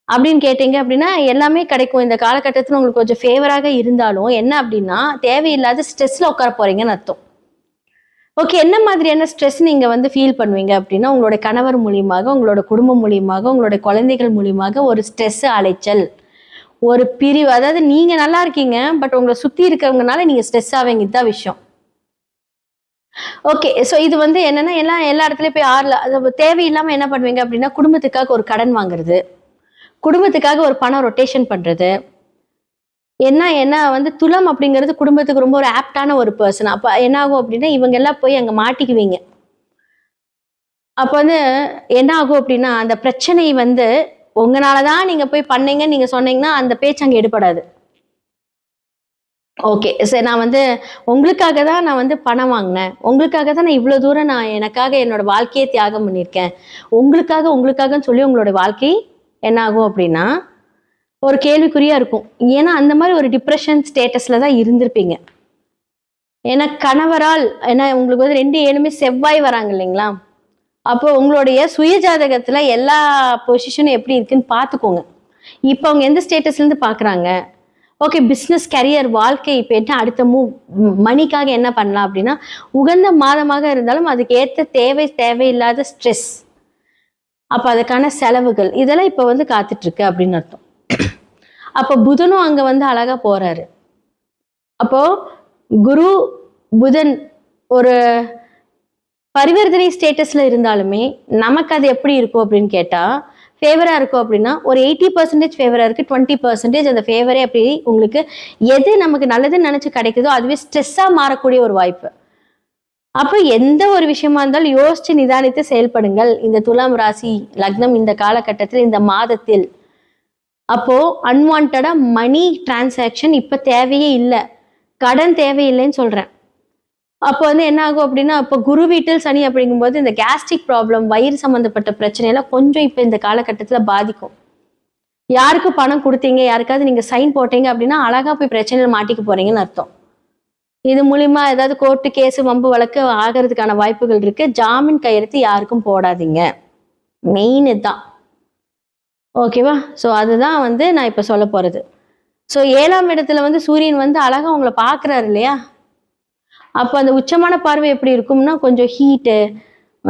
அப்படின்னு கேட்டீங்க அப்படின்னா எல்லாமே கிடைக்கும். இந்த காலகட்டத்தில் உங்களுக்கு கொஞ்சம் ஃபேவராக இருந்தாலும் என்ன அப்படின்னா, தேவையில்லாத ஸ்ட்ரெஸ்ல உட்கார போறீங்கன்னு அர்த்தம். ஓகே, என்ன மாதிரியான ஸ்ட்ரெஸ் நீங்க வந்து ஃபீல் பண்ணுவீங்க அப்படின்னா, உங்களோட கணவர் மூலியமாக, உங்களோட குடும்பம் மூலியமாக, உங்களோட குழந்தைகள் மூலியமாக ஒரு ஸ்ட்ரெஸ், அலைச்சல், ஒரு பிரிவு. அதாவது நீங்க நல்லா இருக்கீங்க, பட் உங்களை சுத்தி இருக்கிறவங்கனால நீங்க ஸ்ட்ரெஸ் ஆவீங்க. இதுதான் விஷயம். ஓகே, ஸோ இது வந்து என்னன்னா எல்லா இடத்துலயும் போய் 6ல் தேவையில்லாம என்ன பண்ணுவீங்க அப்படின்னா, குடும்பத்துக்காக ஒரு கடன் வாங்குறது, குடும்பத்துக்காக ஒரு பணம் ரொட்டேஷன் பண்றது. என்ன வந்து துலம் அப்படிங்கிறது குடும்பத்துக்கு ரொம்ப ஒரு ஆப்டான ஒரு பர்சன். அப்ப என்ன ஆகும் அப்படின்னா, இவங்க எல்லாம் போய் அங்க மாட்டிக்குவீங்க. அப்ப வந்து என்ன ஆகும் அப்படின்னா, அந்த பிரச்சனை வந்து உங்களாலதான் நீங்க போய் பண்ணீங்கன்னு நீங்க சொன்னீங்கன்னா அந்த பேச்சு அங்க எடுபடாது. ஓகே, சரி, நான் வந்து உங்களுக்காக தான் நான் வந்து பணம் வாங்கினேன், உங்களுக்காக தான் நான் இவ்வளோ தூரம் நான் எனக்காக என்னோட வாழ்க்கையை தியாகம் பண்ணியிருக்கேன், உங்களுக்காகன்னு சொல்லி உங்களோட வாழ்க்கை என்ன ஆகும் அப்படின்னா ஒரு கேள்விக்குறியா இருக்கும். ஏன்னா அந்த மாதிரி ஒரு டிப்ரெஷன் ஸ்டேட்டஸ்ல தான் இருந்திருப்பீங்க. ஏன்னா கணவரால் ஏன்னா உங்களுக்கு வந்து 2 7மே செவ்வாய் வராங்க இல்லைங்களா? அப்போ உங்களுடைய சுய ஜாதகத்துல எல்லா பொசிஷனும் எப்படி இருக்குன்னு பார்த்துக்கோங்க. இப்போ அவங்க எந்த ஸ்டேட்டஸ்ல இருந்து பாக்குறாங்க? ஓகே, பிஸ்னஸ், கரியர், வாழ்க்கை இப்போ என்ன அடுத்த மணிக்காக என்ன பண்ணலாம் அப்படின்னா, உகந்த மாதமாக இருந்தாலும் அதுக்கு ஏற்ற தேவையில்லாத ஸ்ட்ரெஸ், அப்போ அதுக்கான செலவுகள் இதெல்லாம் இப்போ வந்து காத்துட்டு இருக்கு அப்படின்னு அர்த்தம். அப்போ புதனும் அங்க வந்து அழகா போறாரு. அப்போ குரு புதன் ஒரு பரிவர்த்தனை ஸ்டேட்டஸ்ல இருந்தாலுமே நமக்கு அது எப்படி இருக்கும் அப்படின்னு கேட்டா, ஃபேவரா இருக்கும் அப்படின்னா ஒரு 80% ஃபேவரா இருக்கு, 20% அந்த ஃபேவரே அப்படி உங்களுக்கு எது நமக்கு நல்லதுன்னு நினைச்சு கிடைக்குதோ அதுவே ஸ்ட்ரெஸ்ஸா மாறக்கூடிய ஒரு வாய்ப்பு. அப்போ எந்த ஒரு விஷயமா இருந்தாலும் யோசிச்சு நிதானித்து செயல்படுங்கள். இந்த துலாம் ராசி லக்னம் இந்த காலகட்டத்தில், இந்த மாதத்தில். அப்போ அன்வான்டா மணி டிரான்சாக்ஷன் இப்ப தேவையே இல்லை, கடன் தேவையில்லைன்னு சொல்றேன். அப்போ வந்து என்ன ஆகும் அப்படின்னா, இப்போ குரு வீட்டில் சனி அப்படிங்கும்போது இந்த கேஸ்ட்ரிக் ப்ராப்ளம், வயிறு சம்பந்தப்பட்ட பிரச்சனையெல்லாம் கொஞ்சம் இப்போ இந்த காலகட்டத்தில் பாதிக்கும். யாருக்கு பணம் கொடுத்தீங்க, யாருக்காவது நீங்க சைன் போட்டீங்க அப்படின்னா அழகா போய் பிரச்சனையில் மாட்டிக்க போறீங்கன்னு அர்த்தம். இது மூலியமா ஏதாவது கோர்ட்டு கேஸு வம்பு வழக்கு ஆகிறதுக்கான வாய்ப்புகள் இருக்கு. ஜாமீன் கையெழுத்து யாருக்கும் போடாதீங்க, மெயின் இதுதான். ஓகேவா? ஸோ அதுதான் வந்து நான் இப்போ சொல்ல போறது. ஸோ 7ஆம் இடத்துல வந்து சூரியன் வந்து அழகா உங்களை பார்க்குறாரு இல்லையா? அப்போ அந்த உச்சமான பார்வை எப்படி இருக்கும்னா கொஞ்சம் ஹீட்டு,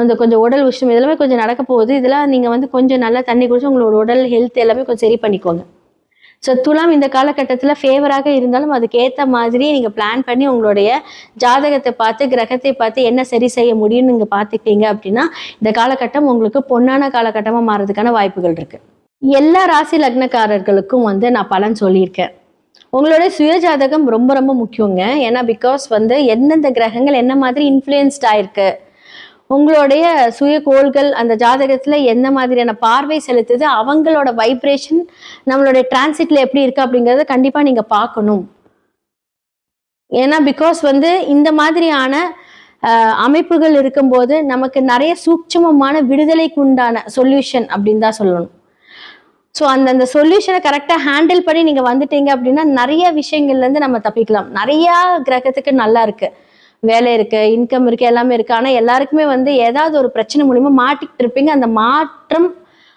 அந்த கொஞ்சம் உடல் உஷ்ணம் இதெல்லாமே கொஞ்சம் நடக்க போகுது. இதெல்லாம் நீங்கள் வந்து கொஞ்சம் நல்லா தண்ணி குடிச்சு உங்களோட உடல் ஹெல்த் எல்லாமே கொஞ்சம் சரி பண்ணிக்கோங்க. ஸோ துலாம் இந்த காலகட்டத்தில் ஃபேவராக இருந்தாலும் அதுக்கேற்ற மாதிரி நீங்கள் பிளான் பண்ணி உங்களுடைய ஜாதகத்தை பார்த்து கிரகத்தை பார்த்து என்ன சரி செய்ய முடியும்னு நீங்கள் பார்த்துக்கிட்டீங்க அப்படின்னா இந்த காலகட்டம் உங்களுக்கு பொன்னான காலகட்டமாக மாறதுக்கான வாய்ப்புகள் இருக்குது. எல்லா ராசி லக்னக்காரர்களுக்கும் வந்து நான் பலன் சொல்லியிருக்கேன். உங்களோட சுயஜாதகம் ரொம்ப ரொம்ப முக்கியங்க. ஏன்னா பிகாஸ் வந்து எந்தெந்த கிரகங்கள் என்ன மாதிரி இன்ஃப்ளூயன்ஸ்ட் ஆயிருக்கு, உங்களுடைய சுய கோள்கள் அந்த ஜாதகத்துல எந்த மாதிரியான பார்வை செலுத்துது, அவங்களோட வைப்ரேஷன் நம்மளுடைய டிரான்சிட்ல எப்படி இருக்கு அப்படிங்கறத கண்டிப்பா நீங்க பார்க்கணும். ஏன்னா பிகாஸ் வந்து இந்த மாதிரியான அமைப்புகள் இருக்கும்போது நமக்கு நிறைய சூட்சமமான விடுதலைக்கு உண்டான சொல்யூஷன் அப்படின்னு தான் சொல்லணும். ஸோ அந்த சொல்யூஷனை கரெக்டாக ஹேண்டில் பண்ணி நீங்கள் வந்துட்டீங்க அப்படின்னா நிறைய விஷயங்கள்லேருந்து நம்ம தப்பிக்கலாம். நிறையா கிரகத்துக்கு நல்லா இருக்கு, வேலை இருக்கு, இன்கம் இருக்கு, எல்லாமே இருக்கு. ஆனால் எல்லாருக்குமே வந்து ஏதாவது ஒரு பிரச்சனை மூலியமா மாட்டிக்கிட்டு இருப்பீங்க.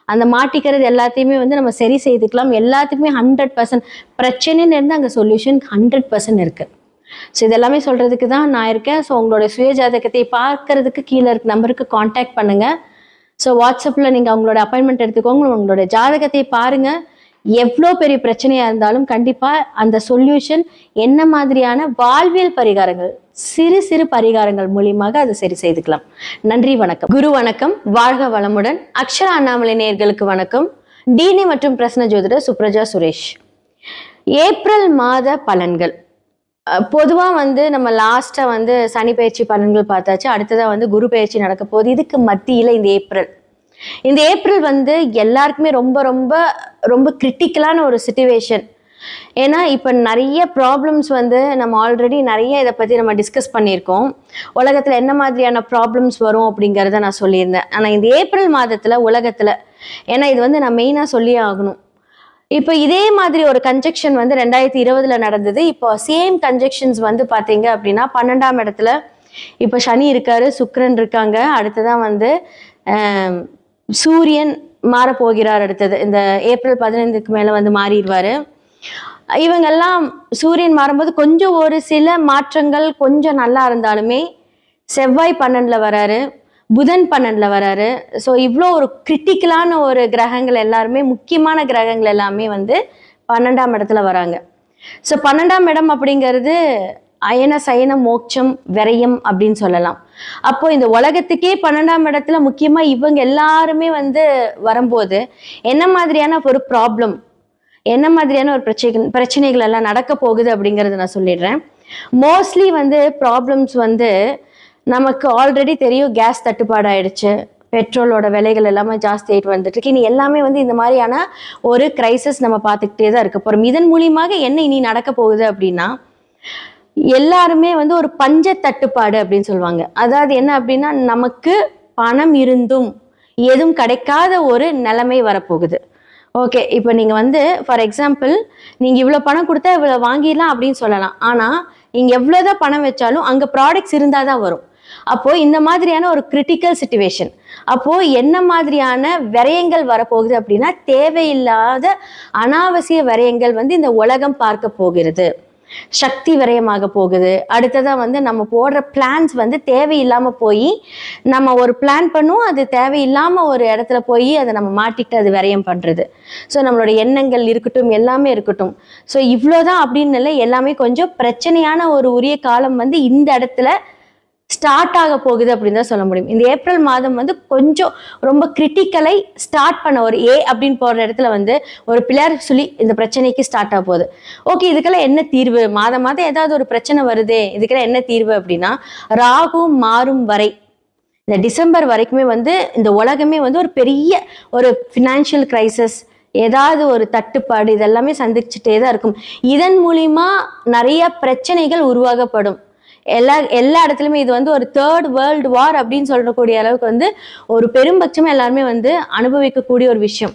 அந்த மாட்டிக்கிறது எல்லாத்தையுமே வந்து நம்ம சரி செய்துக்கலாம். எல்லாத்துக்குமே 100% பிரச்சனைன்னு இருந்து அங்கே சொல்யூஷன் 100% இருக்கு. ஸோ இதெல்லாமே சொல்றதுக்கு தான் நான் இருக்கேன். ஸோ உங்களோட சுய ஜாதகத்தை பார்க்கறதுக்கு கீழே இருக்க நம்பருக்கு காண்டாக்ட் பண்ணுங்க. ஸோ வாட்ஸ்அப்பில் நீங்கள் அவங்களோட அப்பாயின்மெண்ட் எடுத்துக்கோங்க, உங்களோட ஜாதகத்தை பாருங்க. எவ்வளோ பெரிய பிரச்சனையாக இருந்தாலும் கண்டிப்பாக அந்த சொல்யூஷன் என்ன மாதிரியான வாழ்வியல் பரிகாரங்கள், சிறு சிறு பரிகாரங்கள் மூலியமாக அதை சரி செய்துக்கலாம். நன்றி, வணக்கம். குரு வணக்கம், வாழ்க வளமுடன். அக்ஷரா அண்ணாமலை நேயர்களுக்கு வணக்கம். டிஎன்ஏ மற்றும் பிரசன்ன ஜோதிடர் சுப்ரஜா சுரேஷ். ஏப்ரல் மாத பலன்கள் பொதுவாக வந்து நம்ம லாஸ்ட்டாக வந்து சனி பயிற்சி பலன்கள் பார்த்தாச்சு. அடுத்ததாக வந்து குரு பயிற்சி நடக்க போகுது. இதுக்கு மத்தியில் இந்த ஏப்ரல் வந்து எல்லாருக்குமே ரொம்ப ரொம்ப ரொம்ப கிரிட்டிக்கலான ஒரு சிச்சுவேஷன். ஏன்னா இப்போ நிறைய ப்ராப்ளம்ஸ் வந்து நம்ம ஆல்ரெடி நிறைய இதை பற்றி நம்ம டிஸ்கஸ் பண்ணியிருக்கோம். உலகத்தில் என்ன மாதிரியான ப்ராப்ளம்ஸ் வரும் அப்படிங்கிறத நான் சொல்லியிருந்தேன். ஆனால் இந்த ஏப்ரல் மாதத்தில் உலகத்தில், ஏன்னா இது வந்து நான் மெயினாக சொல்லியே ஆகணும், இப்போ இதே மாதிரி ஒரு கன்ஜெக்ஷன் வந்து 2020 நடந்தது. இப்போ சேம் கன்ஜெக்ஷன்ஸ் வந்து பார்த்தீங்க அப்படின்னா 12ஆம் இடத்துல இப்போ சனி இருக்காரு, சுக்கிரன் இருக்காங்க. அடுத்ததான் வந்து சூரியன் மாறப்போகிறார். அடுத்தது இந்த ஏப்ரல் 15க்கு மேலே வந்து மாறிடுவார். இவங்கெல்லாம் சூரியன் மாறும்போது கொஞ்சம் ஒரு சில மாற்றங்கள் கொஞ்சம் நல்லா இருந்தாலுமே செவ்வாய் 12ல் வராரு, புதன் 12ல் வராரு. ஸோ இவ்வளோ ஒரு கிரிட்டிக்கலான ஒரு கிரகங்கள் எல்லாருமே, முக்கியமான கிரகங்கள் எல்லாமே வந்து 12ஆம் இடத்துல வராங்க. ஸோ 12ஆம் இடம் அப்படிங்கிறது அயன சயன மோட்சம் விரயம் அப்படின்னு சொல்லலாம். அப்போ இந்த உலகத்துக்கே 12ஆம் இடத்துல முக்கியமாக இவங்க எல்லாருமே வந்து வரும்போது என்ன மாதிரியான ஒரு ப்ராப்ளம், என்ன மாதிரியான ஒரு பிரச்சனைகள் எல்லாம் நடக்க போகுது அப்படிங்கிறத நான் சொல்லிடுறேன். மோஸ்ட்லி வந்து ப்ராப்ளம்ஸ் வந்து நமக்கு ஆல்ரெடி தெரியும். கேஸ் தட்டுப்பாடு ஆயிடுச்சு, பெட்ரோலோட விலைகள் எல்லாமே ஜாஸ்தி ஆகிட்டு வந்துட்டு இருக்கு. இனி எல்லாமே வந்து இந்த மாதிரியான ஒரு கிரைசிஸ் நம்ம பார்த்துக்கிட்டே தான் இருக்க போகிறோம். இதன் மூலியமாக என்ன இனி நடக்க போகுது அப்படின்னா, எல்லாருமே வந்து ஒரு பஞ்ச தட்டுப்பாடு அப்படின்னு சொல்லுவாங்க. அதாவது என்ன அப்படின்னா, நமக்கு பணம் இருந்தும் எதுவும் கிடைக்காத ஒரு நிலைமை வரப்போகுது. ஓகே, இப்போ நீங்கள் வந்து ஃபார் எக்ஸாம்பிள் நீங்கள் இவ்வளோ பணம் கொடுத்தா இவ்வளோ வாங்கிடலாம் அப்படின்னு சொல்லலாம். ஆனால் நீங்கள் எவ்வளோதான் பணம் வச்சாலும் அங்கே ப்ராடக்ட்ஸ் இருந்தால் தான் வரும். அப்போது இந்த மாதிரியான ஒரு கிரிட்டிக்கல் சிச்சுவேஷன். அப்போது என்ன மாதிரியான விரயங்கள் வரப்போகுது அப்படின்னா, தேவையில்லாத அனாவசிய விரயங்கள் வந்து இந்த உலகம் பார்க்க போகிறது. சக்தி விரயமாக போகுது. அடுத்ததான் வந்து நம்ம போடுற பிளான்ஸ் வந்து தேவையில்லாமல் போய் நம்ம ஒரு பிளான் பண்ணுவோம், அது தேவையில்லாமல் ஒரு இடத்துல போய் அதை நம்ம மாட்டிக்கிட்டு அது விரயம் பண்ணுறது. ஸோ நம்மளோட எண்ணங்கள் இருக்கட்டும், எல்லாமே இருக்கட்டும். ஸோ இவ்வளோதான் அப்படின்னு இல்லை, எல்லாமே கொஞ்சம் பிரச்சனையான ஒரு உரிய காலம் வந்து இந்த இடத்துல ஸ்டார்ட் ஆக போகுது அப்படின்னு தான் சொல்ல முடியும். இந்த ஏப்ரல் மாதம் வந்து கொஞ்சம் ரொம்ப கிரிட்டிக்கலை ஸ்டார்ட் பண்ண ஒரு அப்படின்னு போடுற இடத்துல வந்து ஒரு பிள்ளையார் சொல்லி இந்த பிரச்சனைக்கு ஸ்டார்ட் ஆக போகுது. ஓகே, இதுக்கெல்லாம் என்ன தீர்வு? மாதம் ஏதாவது ஒரு பிரச்சனை வருதே, இதுக்கெல்லாம் என்ன தீர்வு அப்படின்னா, ராகு மாறும் வரை இந்த டிசம்பர் வரைக்குமே வந்து இந்த உலகமே வந்து ஒரு பெரிய ஒரு ஃபினான்ஷியல் கிரைசிஸ், ஏதாவது ஒரு தட்டுப்பாடு இதெல்லாமே சந்திச்சுட்டே தான் இருக்கும். இதன் மூலியமா நிறைய பிரச்சனைகள் உருவாகப்படும். எல்லா இடத்துலையுமே இது வந்து ஒரு 3rd வேர்ல்டு வார் அப்படின்னு சொல்லக்கூடிய அளவுக்கு வந்து ஒரு பெரும்பட்சமா எல்லாருமே வந்து அனுபவிக்கக்கூடிய ஒரு விஷயம்.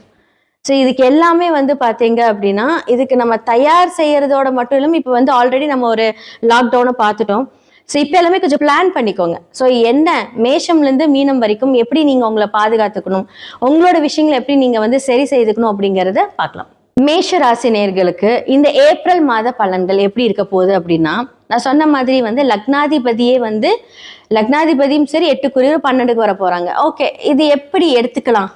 ஸோ இதுக்கு எல்லாமே வந்து பார்த்தீங்க அப்படின்னா, இதுக்கு நம்ம தயார் செய்யறதோட மட்டும் இல்லாமல் இப்போ வந்து ஆல்ரெடி நம்ம ஒரு லாக்டவுனை பார்த்துட்டோம். ஸோ இப்போ எல்லாமே கொஞ்சம் பிளான் பண்ணிக்கோங்க. ஸோ என்ன மேஷம்லேருந்து மீனம் வரைக்கும் எப்படி நீங்கள் உங்களை பாதுகாத்துக்கணும், உங்களோட விஷயங்களை எப்படி நீங்கள் வந்து சரி செய்துக்கணும் அப்படிங்கிறத பார்க்கலாம். மேஷ ராசி நேயர்களுக்கு இந்த ஏப்ரல் மாத பலன்கள் எப்படி இருக்க போகுது அப்படின்னா, நான் சொன்ன மாதிரி வந்து லக்னாதிபதியும் சரி 8 12க்கு வர போறாங்க. ஓகே, இது எப்படி எடுத்துக்கலாம்?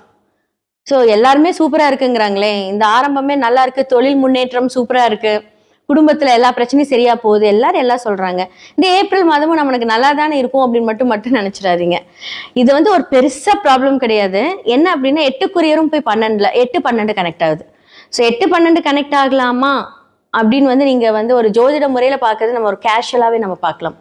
ஸோ எல்லாருமே சூப்பரா இருக்குங்கிறாங்களே, இந்த ஆரம்பமே நல்லா இருக்கு, தொழில் முன்னேற்றம் சூப்பரா இருக்கு, குடும்பத்துல எல்லா பிரச்சனையும் சரியா போகுது, எல்லாரும் எல்லாம் சொல்றாங்க. இந்த ஏப்ரல் மாதமும் நம்மளுக்கு நல்லா தானே இருக்கும் அப்படின்னு மட்டும் நினைச்சிடாதீங்க. இது வந்து ஒரு பெருசா ப்ராப்ளம் கிடையாது. என்ன அப்படின்னா 8 போய் 8 12 கனெக்ட் ஆகுது. ஸோ 8 12 கனெக்ட் ஆகலாமா அப்படின்னு வந்து நீங்க வந்து ஒரு ஜோதிட முறையில பார்க்கறது நம்ம ஒரு கேஷுவலாவே நம்ம பார்க்கலாம்.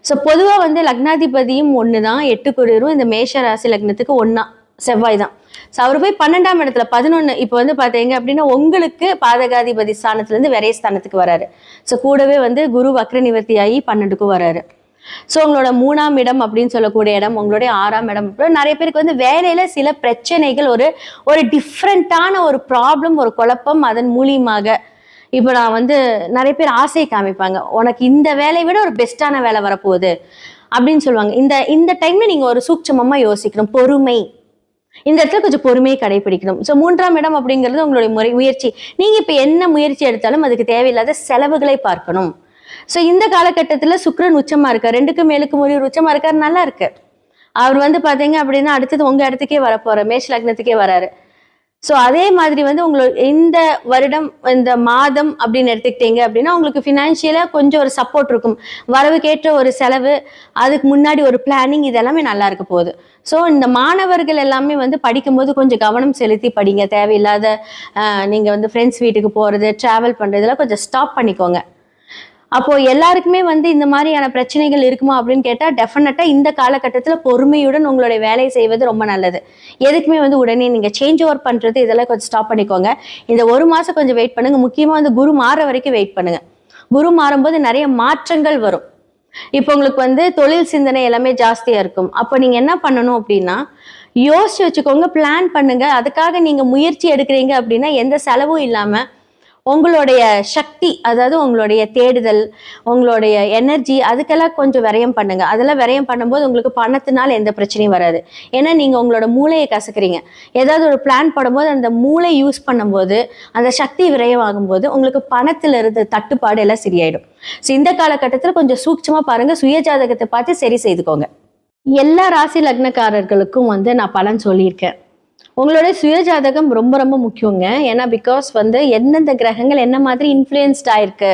ஸோ பொதுவா வந்து லக்னாதிபதியும் ஒண்ணுதான், 8 இந்த மேஷ ராசி லக்னத்துக்கு ஒன்னா செவ்வாய் தான். ஸோ அவர் போய் 12ஆம் இடத்துல 11 இப்போ வந்து பார்த்தீங்க அப்படின்னா உங்களுக்கு பாதகாதிபதி ஸ்தானத்துல இருந்து விரை ஸ்தானத்துக்கு வராரு. ஸோ கூடவே வந்து குரு வக்ர நிவர்த்தி ஆகி 12க்கும் வராரு. ஸோ உங்களோட 3ஆம் இடம் அப்படின்னு சொல்லக்கூடிய இடம், உங்களுடைய 6ஆம் இடம், நிறைய பேருக்கு வந்து வேலையில சில பிரச்சனைகள், ஒரு டிஃப்ரெண்டான ஒரு ப்ராப்ளம், ஒரு குழப்பம், அதன் மூலியமாக இப்போ நான் வந்து நிறைய பேர் ஆசை காமிப்பாங்க, உனக்கு இந்த வேலையை விட ஒரு பெஸ்டான வேலை வரப்போகுது அப்படின்னு சொல்லுவாங்க. இந்த டைம்ல நீங்க ஒரு சூட்சமமா யோசிக்கணும், பொறுமை, இந்த இடத்துல கொஞ்சம் பொறுமையை கடைபிடிக்கணும். ஸோ 3ஆம் இடம் அப்படிங்கிறது உங்களுடைய முயற்சி. நீங்க இப்ப என்ன முயற்சி எடுத்தாலும் அதுக்கு தேவையில்லாத செலவுகளை பார்க்கணும். ஸோ இந்த காலகட்டத்துல சுக்கிரன் உச்சமா இருக்கார், 2க்கு மேலுக்கு முறையூர் உச்சமா இருக்காரு, நல்லா இருக்கு. அவர் வந்து பாத்தீங்க அப்படின்னா அடுத்தது உங்க இடத்துக்கே வரப்போற மேஷ லக்னத்துக்கே வராரு. ஸோ அதே மாதிரி வந்து உங்களுக்கு இந்த வருடம் இந்த மாதம் அப்படின்னு எடுத்துக்கிட்டீங்க அப்படின்னா உங்களுக்கு ஃபினான்ஷியலா கொஞ்சம் ஒரு சப்போர்ட் இருக்கும், வரவுக்கேற்ற ஒரு செலவு, அதுக்கு முன்னாடி ஒரு பிளானிங், இதெல்லாமே நல்லா இருக்க போகுது. ஸோ இந்த மாணவர்கள் எல்லாமே வந்து படிக்கும்போது கொஞ்சம் கவனம் செலுத்தி படிங்க. தேவையில்லாத நீங்க வந்து ஃப்ரெண்ட்ஸ் வீட்டுக்கு போறது, டிராவல் பண்றதெல்லாம் கொஞ்சம் ஸ்டாப் பண்ணிக்கோங்க. அப்போ எல்லாருக்குமே வந்து இந்த மாதிரியான பிரச்சனைகள் இருக்குமா அப்படின்னு கேட்டா டெஃபினட்டா இந்த காலகட்டத்துல பொறுமையுடன் உங்களுடைய வேலையை செய்வது ரொம்ப நல்லது. எதுக்குமே வந்து உடனே நீங்க சேஞ்ச் ஓவர் பண்றது இதெல்லாம் கொஞ்சம் ஸ்டாப் பண்ணிக்கோங்க. இந்த 1 மாசம் கொஞ்சம் வெயிட் பண்ணுங்க. முக்கியமா வந்து குரு மாற வரைக்கும் வெயிட் பண்ணுங்க. குரு மாறும்போது நிறைய மாற்றங்கள் வரும். இப்போ உங்களுக்கு வந்து தொழில் சிந்தனை எல்லாமே ஜாஸ்தியா இருக்கும். அப்போ நீங்க என்ன பண்ணணும் அப்படின்னா யோசிச்சு வச்சுக்கோங்க, பிளான் பண்ணுங்க. அதுக்காக நீங்க முயற்சி எடுக்கிறீங்க அப்படின்னா எந்த செலவும் இல்லாம உங்களுடைய சக்தி, அதாவது உங்களுடைய தேடுதல், உங்களுடைய எனர்ஜி, அதுக்கெல்லாம் கொஞ்சம் விரயம் பண்ணுங்க. அதெல்லாம் விரயம் பண்ணும்போது உங்களுக்கு பணத்தினால எந்த பிரச்சனையும் வராது. ஏன்னா நீங்க உங்களோட மூளையை கசக்குறீங்க. ஏதாவது ஒரு பிளான் போடும்போது அந்த மூளை யூஸ் பண்ணும்போது, அந்த சக்தி விரயம் ஆகும்போது உங்களுக்கு பணத்துல இருந்து தட்டுப்பாடு எல்லாம் சரியாயிடும். ஸோ இந்த காலகட்டத்தில் கொஞ்சம் சூட்சமா பாருங்க, சுயஜாதகத்தை பார்த்து சரி செய்துக்கோங்க. எல்லா ராசி லக்னக்காரர்களுக்கும் வந்து நான் பலன் சொல்லியிருக்கேன். உங்களுடைய சுயஜாதகம் ரொம்ப ரொம்ப முக்கியங்க. ஏன்னா பிகாஸ் வந்து எந்தெந்த கிரகங்கள் என்ன மாதிரி இன்ஃப்ளூயன்ஸ்ட் ஆயிருக்கு,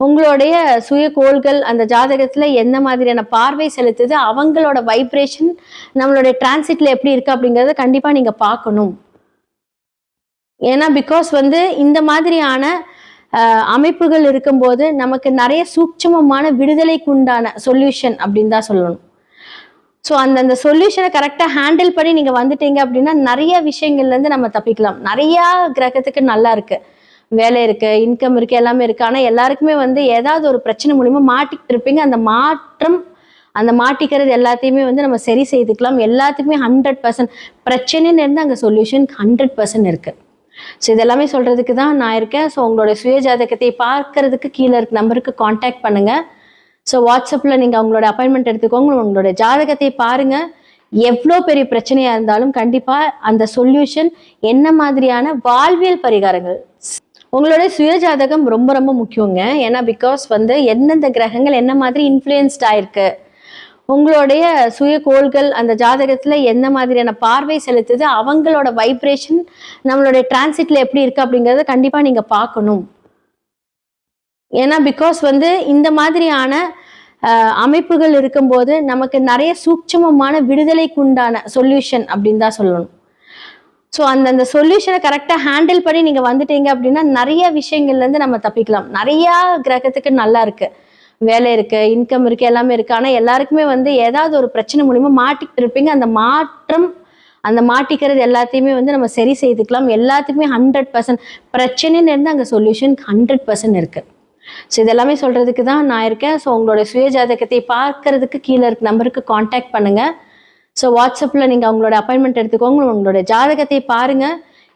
உங்களுடைய சுய கோள்கள் அந்த ஜாதகத்துல என்ன மாதிரியான பார்வை செலுத்துது, அவங்களோட வைப்ரேஷன் நம்மளுடைய டிரான்சிட்ல எப்படி இருக்கு அப்படிங்கிறத கண்டிப்பா நீங்க பார்க்கணும். ஏன்னா பிகாஸ் வந்து இந்த மாதிரியான அமைப்புகள் இருக்கும்போது நமக்கு நிறைய சூட்சமமான விடுதலைக்கு உண்டான சொல்யூஷன் அப்படின்னு தான் சொல்லணும். ஸோ அந்த சொல்யூஷனை கரெக்டாக ஹேண்டில் பண்ணி நீங்கள் வந்துட்டீங்க அப்படின்னா நிறைய விஷயங்கள்லேருந்து நம்ம தப்பிக்கலாம். நிறையா கிரகத்துக்கு நல்லா இருக்கு, வேலை இருக்கு, இன்கம் இருக்கு, எல்லாமே இருக்கு. ஆனால் எல்லாருக்குமே வந்து ஏதாவது ஒரு பிரச்சனை மூலியமா மாட்டிக்கிட்டு இருப்பீங்க. அந்த மாட்டிக்கிறது எல்லாத்தையுமே வந்து நம்ம சரி செய்துக்கலாம். எல்லாத்துக்குமே 100% பிரச்சனைன்னு இருந்து அங்கே சொல்யூஷன் 100% இருக்கு. ஸோ இதெல்லாமே சொல்றதுக்கு தான் நான் இருக்கேன். ஸோ உங்களோட சுய ஜாதகத்தை பார்க்கறதுக்கு கீழே இருக்க நம்பருக்கு கான்டாக்ட் பண்ணுங்க. ஸோ வாட்ஸ்அப்பில் நீங்கள் அவங்களோட அப்பாயின்மெண்ட் எடுத்துக்கோங்க, உங்களோட ஜாதகத்தை பாருங்க. எவ்வளோ பெரிய பிரச்சனையா இருந்தாலும் கண்டிப்பாக அந்த சொல்யூஷன் என்ன மாதிரியான வாழ்வியல் பரிகாரங்கள், உங்களோட சுய ஜாதகம் ரொம்ப ரொம்ப முக்கியங்க. ஏன்னா பிகாஸ் வந்து எந்தெந்த கிரகங்கள் என்ன மாதிரி இன்ஃப்ளூயன்ஸ்ட் ஆயிருக்கு, உங்களுடைய சுய கோள்கள் அந்த ஜாதகத்துல என்ன மாதிரியான பார்வை செலுத்துது, அவங்களோட வைப்ரேஷன் நம்மளுடைய டிரான்சிட்ல எப்படி இருக்கு அப்படிங்கிறத கண்டிப்பா நீங்க பார்க்கணும். ஏன்னா பிகாஸ் வந்து இந்த மாதிரியான அமைப்புகள் இருக்கும்போது நமக்கு நிறைய சூட்சமமான விடுதலைக்கு உண்டான சொல்யூஷன் அப்படின்னு தான் சொல்லணும். ஸோ அந்த சொல்யூஷனை கரெக்டாக ஹேண்டில் பண்ணி நீங்க வந்துட்டீங்க அப்படின்னா நிறைய விஷயங்கள்ல இருந்து நம்ம தப்பிக்கலாம். நிறைய கிரகத்துக்கு நல்லா இருக்கு, வேலை இருக்கு, இன்கம் இருக்கு, எல்லாமே இருக்கு. ஆனால் எல்லாருக்குமே வந்து ஏதாவது ஒரு பிரச்சனை மூலியமா மாட்டிக்கிட்டு இருப்பீங்க. அந்த மாட்டிக்கிறது எல்லாத்தையுமே வந்து நம்ம சரி செய்துக்கலாம். எல்லாத்துக்குமே 100% பிரச்சனைன்னு இருந்து அங்கே சொல்யூஷன் 100% இருக்கு. ஸோ இதெல்லாமே சொல்றதுக்கு தான் நான் இருக்கேன். ஸோ உங்களோட சுய ஜாதகத்தை பார்க்கறதுக்கு கீழே இருக்க நம்பருக்கு கான்டாக்ட் பண்ணுங்க. ஸோ வாட்ஸ்அப்பில் நீங்கள் அவங்களோட அப்பாயின்மெண்ட் எடுத்துக்கோங்க, உங்களோட ஜாதகத்தை பாருங்க.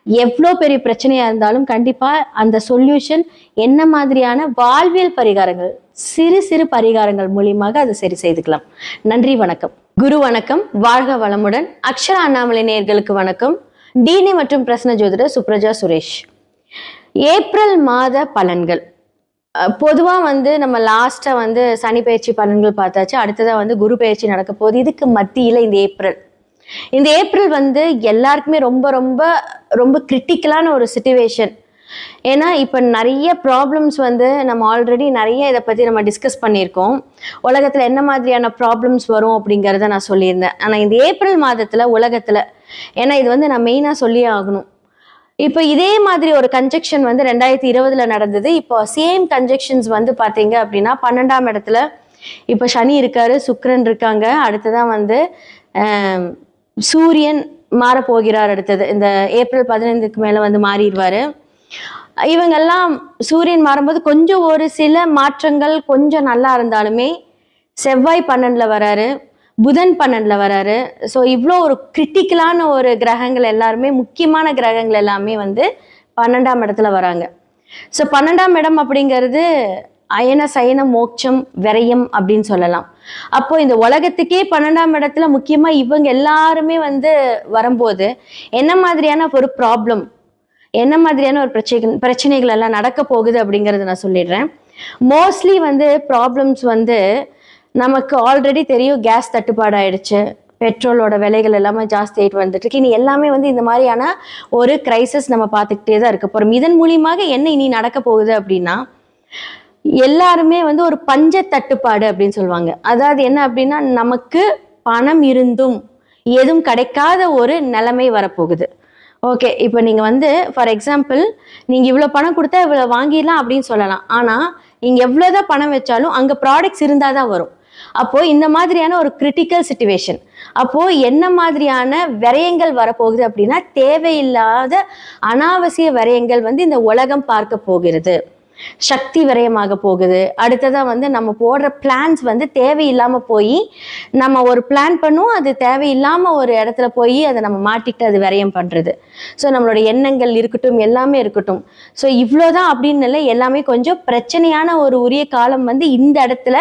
எவ்வளோ பெரிய பிரச்சனையா இருந்தாலும் கண்டிப்பா அந்த சொல்யூஷன் என்ன மாதிரியான வாழ்வியல் பரிகாரங்கள், சிறு சிறு பரிகாரங்கள் மூலியமாக அதை சரி செய்துக்கலாம். நன்றி, வணக்கம். குரு வணக்கம், வாழ்க வளமுடன். அக்ஷரா அண்ணாமலை நேயர்களுக்கு வணக்கம். டிஎன்ஏ மற்றும் பிரசன்ன ஜோதிடர் சுப்ரஜா சுரேஷ். ஏப்ரல் மாத பலன்கள் பொதுவா வந்து நம்ம லாஸ்டா வந்து சனி பயிற்சி பலன்கள் பார்த்தாச்சு. அடுத்ததா வந்து குரு பயிற்சி நடக்க போகுது. இதுக்கு மத்தியில இந்த ஏப்ரல் வந்து எல்லாருக்குமே ரொம்ப ரொம்ப ரொம்ப கிரிட்டிக்கலான ஒரு சிச்சுவேஷன். ஏன்னா இப்ப நிறைய ப்ராப்ளம்ஸ் வந்து நம்ம ஆல்ரெடி நிறைய இதை பத்தி நம்ம டிஸ்கஸ் பண்ணியிருக்கோம். உலகத்துல என்ன மாதிரியான ப்ராப்ளம்ஸ் வரும் அப்படிங்கிறத நான் சொல்லியிருந்தேன். ஆனா இந்த ஏப்ரல் மாதத்துல உலகத்துல, ஏன்னா இது வந்து நான் மெயினா சொல்லியே ஆகணும். இப்போ இதே மாதிரி ஒரு கன்ஜெக்ஷன் வந்து 2020 நடந்தது. இப்போ சேம் கன்ஜெக்ஷன்ஸ் வந்து பாத்தீங்க அப்படின்னா 12ஆம் இடத்துல இப்போ சனி இருக்காரு, சுக்கிரன் இருக்காங்க. அடுத்ததான் வந்து சூரியன் மாறப்போகிறார். அடுத்தது இந்த ஏப்ரல் 15க்கு மேல வந்து மாறிடுவாரு. இவங்கெல்லாம் சூரியன் மாறும்போது கொஞ்சம் ஒரு சில மாற்றங்கள் கொஞ்சம் நல்லா இருந்தாலுமே செவ்வாய் 12ல வராரு, புதன் 12ல வராரு. ஸோ இவ்வளோ ஒரு கிரிட்டிக்கலான ஒரு கிரகங்கள் எல்லாருமே, முக்கியமான கிரகங்கள் எல்லாமே வந்து 12ஆம் இடத்துல வராங்க. ஸோ 12ஆம் இடம் அப்படிங்கிறது அயன சயன மோட்சம் விரயம் அப்படின்னு சொல்லலாம். அப்போ இந்த உலகத்துக்கே 12ஆம் இடத்துல முக்கியமா இவங்க எல்லாருமே வந்து வரும்போது என்ன மாதிரியான ஒரு ப்ராப்ளம், என்ன மாதிரியான ஒரு பிரச்சனைகள் எல்லாம் நடக்க போகுது அப்படிங்கறத நான் சொல்லிடுறேன். மோஸ்ட்லி வந்து ப்ராப்ளம்ஸ் வந்து நமக்கு ஆல்ரெடி தெரியும். கேஸ் தட்டுப்பாடு ஆயிடுச்சு, பெட்ரோலோட விலைகள் எல்லாமே ஜாஸ்தி ஆயிட்டு வந்துட்டு இருக்கு. இனி எல்லாமே வந்து இந்த மாதிரியான ஒரு கிரைசிஸ் நம்ம பார்த்துக்கிட்டே தான் இருக்க போறோம். இதன் மூலியமாக என்ன இனி நடக்க போகுது அப்படின்னா, எல்லாருமே வந்து ஒரு பஞ்ச தட்டுப்பாடு அப்படின்னு சொல்லுவாங்க. அதாவது என்ன அப்படின்னா, நமக்கு பணம் இருந்தும் எதுவும் கிடைக்காத ஒரு நிலைமை வரப்போகுது. ஓகே, இப்போ நீங்க வந்து ஃபார் எக்ஸாம்பிள் நீங்க இவ்வளவு பணம் கொடுத்தா இவ்வளவு வாங்கிடலாம் அப்படின்னு சொல்லலாம். ஆனா நீங்க எவ்வளவுதான் பணம் வச்சாலும் அங்க ப்ராடக்ட்ஸ் இருந்தாதான் வரும். அப்போ இந்த மாதிரியான ஒரு கிரிட்டிக்கல் சிச்சுவேஷன். அப்போ என்ன மாதிரியான விரயங்கள் வரப்போகுது அப்படின்னா, தேவையில்லாத அனாவசிய விரயங்கள் வந்து இந்த உலகம் பார்க்க போகிறது. சக்தி விரயமாக போகுது. அடுத்ததான் வந்து நம்ம போடுற பிளான்ஸ் வந்து தேவையில்லாம போய் நம்ம ஒரு பிளான் பண்ணுவோம், அது தேவையில்லாம ஒரு இடத்துல போய் அதை நம்ம மாட்டிக்கிட்டு அது விரயம் பண்றது. ஸோ நம்மளோட எண்ணங்கள் இருக்கட்டும், எல்லாமே இருக்கட்டும். ஸோ இவ்வளோதான் அப்படின்னு இல்லை, எல்லாமே கொஞ்சம் பிரச்சனையான ஒரு உரிய காலம் வந்து இந்த இடத்துல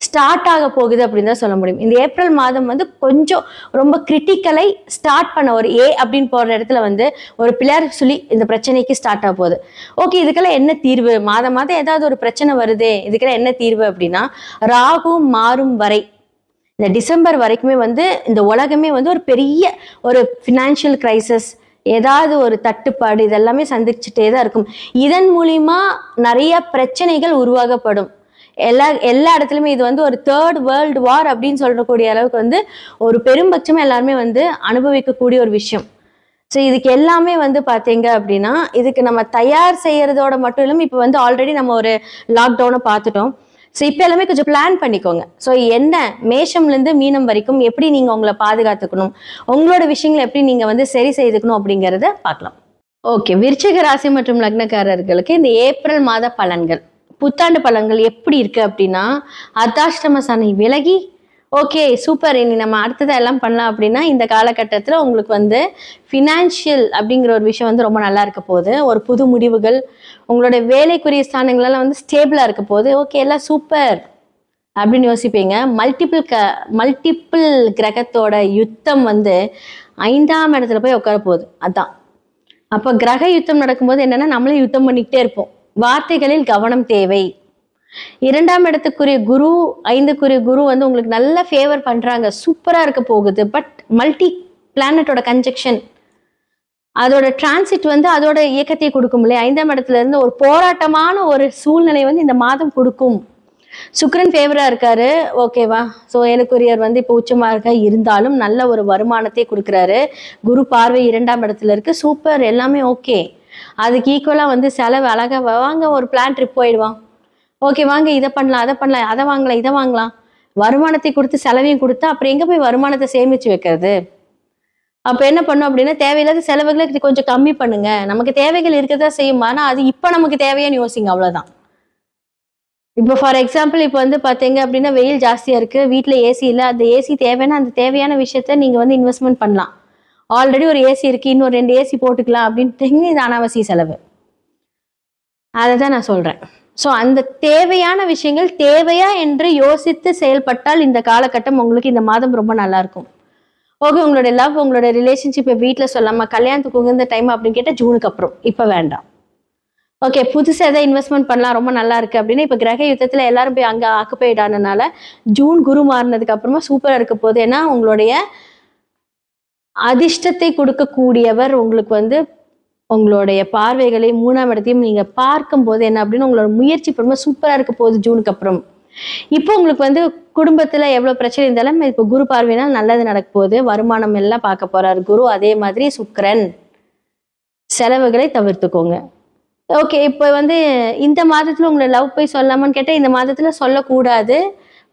ஸ்டார்ட் ஆக போகுது அப்படின்னு தான் சொல்ல முடியும். இந்த ஏப்ரல் மாதம் வந்து கொஞ்சம் ரொம்ப கிரிட்டிக்கலை ஸ்டார்ட் பண்ண ஒரு அப்படின்னு போற இடத்துல வந்து ஒரு பிள்ளையார் சொல்லி இந்த பிரச்சனைக்கு ஸ்டார்ட் ஆக போகுது. ஓகே, இதுக்கெல்லாம் என்ன தீர்வு? மாதம் ஏதாவது ஒரு பிரச்சனை வருதே, இதுக்கெல்லாம் என்ன தீர்வு அப்படின்னா, ராகு மாறும் வரை இந்த டிசம்பர் வரைக்குமே வந்து இந்த உலகமே வந்து ஒரு பெரிய ஒரு ஃபினான்ஷியல் கிரைசிஸ், ஏதாவது ஒரு தட்டுப்பாடு இதெல்லாமே சந்திச்சுட்டே தான் இருக்கும். இதன் மூலியமா நிறைய பிரச்சனைகள் உருவாகப்படும். எல்லா இடத்துலயுமே இது வந்து ஒரு 3rd வேர்ல்டு வார் அப்படின்னு சொல்லக்கூடிய அளவுக்கு வந்து ஒரு பெரும்பட்சமா எல்லாருமே வந்து அனுபவிக்கக்கூடிய ஒரு விஷயம். ஸோ இதுக்கு எல்லாமே வந்து பாத்தீங்க அப்படின்னா, இதுக்கு நம்ம தயார் செய்யறதோட மட்டும் இல்லாமல் இப்போ வந்து ஆல்ரெடி நம்ம ஒரு லாக்டவுனை பார்த்துட்டோம். ஸோ இப்போ எல்லாமே கொஞ்சம் பிளான் பண்ணிக்கோங்க. ஸோ என்ன மேஷம்லேருந்து மீனம் வரைக்கும் எப்படி நீங்க உங்களை பாதுகாத்துக்கணும், உங்களோட விஷயங்களை எப்படி நீங்க வந்து சரி செய்துக்கணும் அப்படிங்கிறத பார்க்கலாம். ஓகே, விருச்சிக ராசி மற்றும் லக்னக்காரர்களுக்கு இந்த ஏப்ரல் மாத பலன்கள், புத்தாண்டு பலன்கள் எப்படி இருக்கு அப்படின்னா, அர்த்தாஷ்டம சனி விலகி ஓகே சூப்பர், இனி நம்ம அடுத்ததை எல்லாம் பண்ணலாம் அப்படின்னா இந்த காலகட்டத்தில் உங்களுக்கு வந்து ஃபினான்ஷியல் அப்படிங்கிற ஒரு விஷயம் வந்து ரொம்ப நல்லா இருக்க போகுது. ஒரு புது முடிவுகள், உங்களோட வேலைக்குரிய ஸ்தானங்கள்லாம் வந்து ஸ்டேபிளாக இருக்க போகுது. ஓகே, எல்லாம் சூப்பர் அப்படின்னு யோசிப்பீங்க. மல்டிபிள் கிரகத்தோட யுத்தம் வந்து 5ஆம் இடத்துல போய் உட்கார போகுது. அதான் அப்போ கிரக யுத்தம் நடக்கும்போது என்னன்னா, நம்மளே யுத்தம் பண்ணிக்கிட்டே இருப்போம். வார்த்தைகளில் கவனம் தேவை. 2ஆம் இடத்துக்குரிய குரு, 5க்குரிய குரு வந்து உங்களுக்கு நல்ல ஃபேவர் பண்றாங்க, சூப்பரா இருக்க போகுது. பட் மல்டி பிளானட்டோட கன்ஜெக்ஷன், அதோட டிரான்சிட் வந்து அதோட இயக்கத்தை கொடுக்கும் இல்லையா. 5ஆம் இடத்துல இருந்து ஒரு போராட்டமான ஒரு சூழ்நிலை வந்து இந்த மாதம் கொடுக்கும். சுக்கிரன் ஃபேவரா இருக்காரு, ஓகேவா. ஸோ எனக்குரியவர் வந்து இப்போ உச்சமா இருக்க இருந்தாலும் நல்ல ஒரு வருமானத்தை கொடுக்குறாரு. குரு பார்வை 2ஆம் இடத்துல இருக்கு, சூப்பர், எல்லாமே ஓகே. அதுக்கு ஈக்குவலா வந்து செலவு அழகா, வாங்க ஒரு பிளான் ட்ரிப் போயிடுவான், ஓகே வாங்க இதை பண்ணலாம் அதை பண்ணலாம், அதை வாங்கலாம் இதை வாங்கலாம். வருமானத்தை கொடுத்து செலவையும் கொடுத்தா அப்புறம் எங்க போய் வருமானத்தை சேமிச்சு வைக்கிறது? அப்ப என்ன பண்ணும் அப்படின்னா, தேவையில்லாத செலவுகளை கொஞ்சம் கம்மி பண்ணுங்க. நமக்கு தேவைகள் இருக்கதா செய்யும், ஆனா அது இப்ப நமக்கு தேவையான்னு யோசிங்க, அவ்வளவுதான். இப்போ ஃபார் எக்ஸாம்பிள் இப்போ வந்து பாத்தீங்க அப்படின்னா, வெயில் ஜாஸ்தியா இருக்கு, வீட்டுல ஏசி இல்லை, அந்த ஏசி தேவைன்னா அந்த தேவையான விஷயத்த நீங்க வந்து இன்வெஸ்ட்மெண்ட் பண்ணலாம். ஆல்ரெடி ஒரு ஏசி இருக்கு, இன்னொரு 2 ஏசி போட்டுக்கலாம் அப்படின்ட்டு இது அனாவசிய செலவு. அதை தான் நான் சொல்றேன். ஸோ அந்த தேவையான விஷயங்கள் தேவையா என்று யோசித்து செயல்பட்டால் இந்த காலகட்டம் உங்களுக்கு இந்த மாதம் ரொம்ப நல்லா இருக்கும். ஓகே, உங்களோட லவ், உங்களோட ரிலேஷன்ஷிப் வீட்டில் சொல்லாம கல்யாணத்துக்கு உகந்த டைம் அப்படின்னு கேட்டால் ஜூனுக்கு அப்புறம், இப்போ வேண்டாம். ஓகே, புதுசாக எதாவது இன்வெஸ்ட்மெண்ட் பண்ணலாம், ரொம்ப நல்லா இருக்கு அப்படின்னா இப்போ கிரக யுத்தத்தில் எல்லாரும் போய் அங்கே ஆக்குபைட் ஆனதுனால ஜூன் குரு மாறினதுக்கு அப்புறமா சூப்பராக இருக்க போகுது. ஏன்னா உங்களுடைய அதிர்ஷ்டத்தை கொடுக்கக்கூடியவர் உங்களுக்கு வந்து உங்களுடைய பார்வைகளை 3ஆம் இடத்தையும் நீங்க பார்க்கும் போது என்ன அப்படின்னு உங்களோட முயற்சி பண்ணும்போது சூப்பரா இருக்க போகுது ஜூனுக்கு அப்புறம். இப்போ உங்களுக்கு வந்து குடும்பத்துல எவ்வளவு பிரச்சனை இருந்தாலும் இப்போ குரு பார்வையினால் நல்லது நடக்க போகுது. வருமானம் எல்லாம் பார்க்க போறாரு குரு. அதே மாதிரி சுக்கிரன். செலவுகளை தவிர்த்துக்கோங்க. ஓகே, இப்போ வந்து இந்த மாதத்துல உங்களை லவ் போய் சொல்லாமான்னு கேட்டால் இந்த மாதத்துல சொல்லக்கூடாது,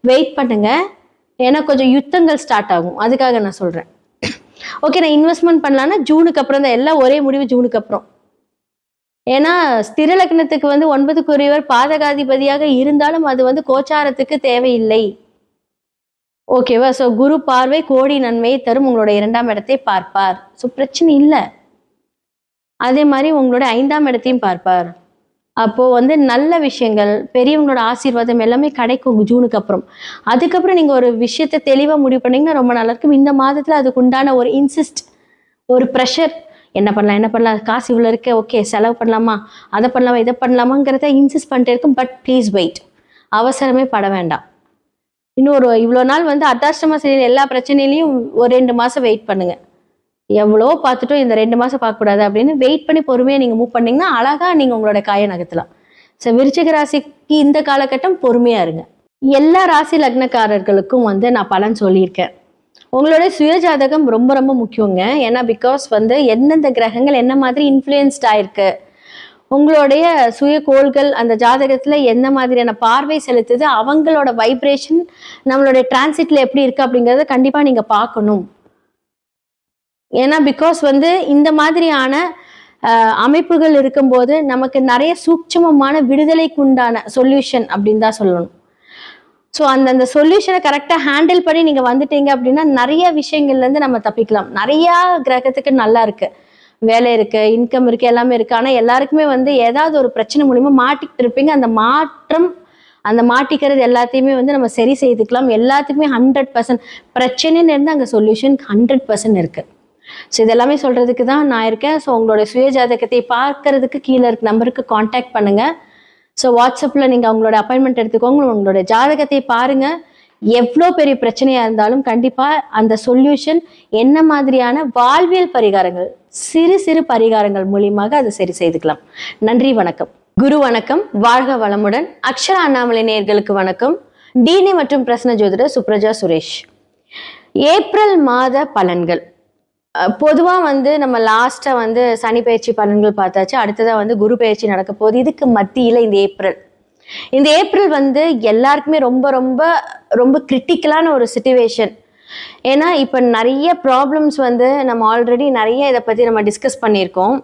வெயிட் பண்ணுங்க. ஏன்னா கொஞ்சம் யுத்தங்கள் ஸ்டார்ட் ஆகும், அதுக்காக நான் சொல்றேன். ஓகே, நான் இன்வெஸ்ட்மெண்ட் பண்ணலான்னா ஜூனுக்கு அப்புறம் தான். எல்லாம் ஒரே முடிவு ஜூனுக்கு அப்புறம். ஏன்னா ஸ்திர லக்னத்துக்கு வந்து 9க்குரியவர் பாதகாதிபதியாக இருந்தாலும் அது வந்து கோச்சாரத்துக்கு தேவையில்லை. ஓகேவா? ஸோ குரு பார்வை கோடி நன்மையை தரும். உங்களோட 2ஆம் இடத்தை பார்ப்பார். ஸோ பிரச்சனை இல்லை. அதே மாதிரி உங்களோட 5ஆம் இடத்தையும் பார்ப்பார். அப்போ வந்து நல்ல விஷயங்கள், பெரியவங்களோட ஆசீர்வாதம் எல்லாமே கிடைக்கும் ஜூனுக்கு அப்புறம். அதுக்கப்புறம் நீங்க ஒரு விஷயத்த தெளிவா முடிவு பண்ணீங்கன்னா ரொம்ப நல்லா இருக்கும். இந்த மாதத்துல அதுக்கு உண்டான ஒரு இன்சிஸ்ட், ஒரு ப்ரெஷர், என்ன பண்ணலாம், காசு இவ்வளோ இருக்கு, ஓகே செலவு பண்ணலாமா, அதை பண்ணலாமா, இதை பண்ணலாமாங்கிறத இன்சிஸ்ட் பண்ணிட்டே இருக்கும். But please wait. அவசரமே பட வேண்டாம். இன்னொரு இவ்வளோ நாள் வந்து அர்த்தாஷ்டம சனியில் எல்லா பிரச்சனையிலையும் ஒரு 2 மாசம் வெயிட் பண்ணுங்க. எவ்வளோ பார்த்துட்டோம், இந்த 2 மாசம் பார்க்கக்கூடாது அப்படின்னு வெயிட் பண்ணி பொறுமையாக நீங்கள் மூவ் பண்ணீங்கன்னா அழகா நீங்கள் உங்களோட காயை நகர்த்தலாம். ஸோ விருச்சிக ராசிக்கு இந்த காலகட்டம் பொறுமையாக இருங்க. எல்லா ராசி லக்னக்காரர்களுக்கும் வந்து நான் பலன் சொல்லியிருக்கேன். உங்களோட சுயஜாதகம் ரொம்ப ரொம்ப முக்கியங்க. ஏன்னா பிகாஸ் வந்து எந்தெந்த கிரகங்கள் என்ன மாதிரி இன்ஃப்ளூயன்ஸ்ட் ஆயிருக்கு, உங்களுடைய சுய கோள்கள் அந்த ஜாதகத்துல என்ன மாதிரியான பார்வை செலுத்துது, அவங்களோட வைப்ரேஷன் நம்மளுடைய டிரான்சிட்ல எப்படி இருக்கு அப்படிங்கிறத கண்டிப்பா நீங்க பார்க்கணும். ஏன்னா பிகாஸ் வந்து இந்த மாதிரியான அமைப்புகள் இருக்கும்போது நமக்கு நிறைய சூட்சமமான விடுதலைக்கு உண்டான சொல்யூஷன் அப்படின்னு தான் சொல்லணும். ஸோ அந்த சொல்யூஷனை கரெக்டாக ஹேண்டில் பண்ணி நீங்கள் வந்துட்டீங்க அப்படின்னா நிறைய விஷயங்கள்லேருந்து நம்ம தப்பிக்கலாம். நிறையா கிரகத்துக்கு நல்லா இருக்கு, வேலை இருக்கு, இன்கம் இருக்கு, எல்லாமே இருக்கு. ஆனால் எல்லாருக்குமே வந்து ஏதாவது ஒரு பிரச்சனை மூலியமா மாட்டிக்கிட்டு இருப்பீங்க. அந்த மாட்டிக்கிறது எல்லாத்தையுமே வந்து நம்ம சரி செய்துக்கலாம். எல்லாத்துக்குமே 100% பிரச்சனைன்னு இருந்து அங்கே சொல்யூஷன் 100% இருக்கு. ஸோ இதெல்லாமே சொல்றதுக்கு தான் நான் இருக்கேன். ஸோ உங்களோட சுய ஜாதகத்தை பார்க்கறதுக்கு கீழே இருக்க நம்பருக்கு காண்டாக்ட் பண்ணுங்க. ஸோ வாட்ஸ்அப்பில் நீங்கள் அவங்களோட அப்பாயின்மெண்ட் எடுத்துக்கோங்க, உங்களோட ஜாதகத்தை பாருங்க. எவ்வளோ பெரிய பிரச்சனையாக இருந்தாலும் கண்டிப்பாக அந்த சொல்யூஷன் என்ன மாதிரியான வாழ்வியல் பரிகாரங்கள், சிறு சிறு பரிகாரங்கள் மூலியமாக அதை சரி செய்துக்கலாம். நன்றி, வணக்கம். குரு வணக்கம், வாழ்க வளமுடன். அக்ஷர அண்ணாமலை நேயர்களுக்கு வணக்கம். டிஎன்ஏ மற்றும் பிரசன்ன ஜோதிடர் சுப்ரஜா சுரேஷ். ஏப்ரல் மாத பலன்கள் பொதுவாக வந்து நம்ம லாஸ்ட்டாக வந்து சனி பயிற்சி பலன்கள் பார்த்தாச்சு. அடுத்ததாக வந்து குரு பயிற்சி நடக்க போகுது. இதுக்கு மத்தியில் இந்த ஏப்ரல் வந்து எல்லாருக்குமே ரொம்ப ரொம்ப ரொம்ப கிரிட்டிக்கலான ஒரு சிச்சுவேஷன். ஏன்னா இப்போ நிறைய ப்ராப்ளம்ஸ் வந்து நம்ம ஆல்ரெடி நிறைய இதை பற்றி நம்ம டிஸ்கஸ் பண்ணியிருக்கோம்.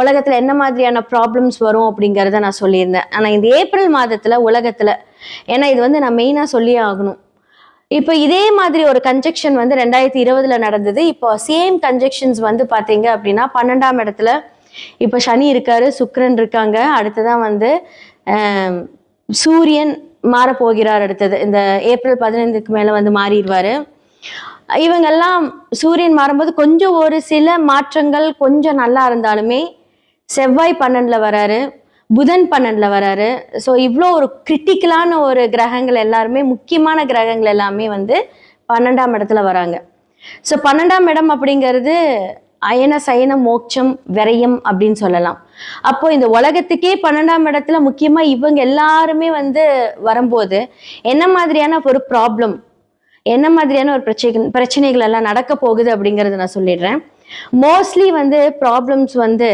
உலகத்தில் என்ன மாதிரியான ப்ராப்ளம்ஸ் வரும் அப்படிங்கிறத நான் சொல்லியிருந்தேன். ஆனால் இந்த ஏப்ரல் மாதத்தில் உலகத்தில், ஏன்னா இது வந்து நான் மெயினாக சொல்லியே ஆகணும், இப்போ இதே மாதிரி ஒரு கன்ஜெக்ஷன் வந்து 2020 நடந்தது. இப்போ சேம் கன்ஜெக்ஷன்ஸ் வந்து பார்த்தீங்க அப்படின்னா 12ஆம் இடத்துல இப்போ சனி இருக்காரு, சுக்கிரன் இருக்காங்க. அடுத்ததான் வந்து சூரியன் மாறப்போகிறார். அடுத்தது இந்த ஏப்ரல் 15க்கு மேலே வந்து மாறிடுவார். இவங்கெல்லாம் சூரியன் மாறும்போது கொஞ்சம் ஒரு சில மாற்றங்கள் கொஞ்சம் நல்லா இருந்தாலுமே செவ்வாய் 12ல் வராரு, புதன் 12ல் வராரு. ஸோ இவ்வளோ ஒரு கிரிட்டிக்கலான ஒரு கிரகங்கள் எல்லாருமே, முக்கியமான கிரகங்கள் எல்லாமே வந்து 12ஆம் இடத்துல வராங்க. ஸோ 12ஆம் இடம் அப்படிங்கிறது அயன சயன மோட்சம் விரயம் அப்படின்னு சொல்லலாம். அப்போ இந்த உலகத்துக்கே 12ஆம் இடத்துல முக்கியமாக இவங்க எல்லாருமே வந்து வரும்போது என்ன மாதிரியான ஒரு ப்ராப்ளம், என்ன மாதிரியான ஒரு பிரச்சனைகள் எல்லாம் நடக்க போகுது அப்படிங்கிறத நான் சொல்லிடுறேன். மோஸ்ட்லி வந்து ப்ராப்ளம்ஸ் வந்து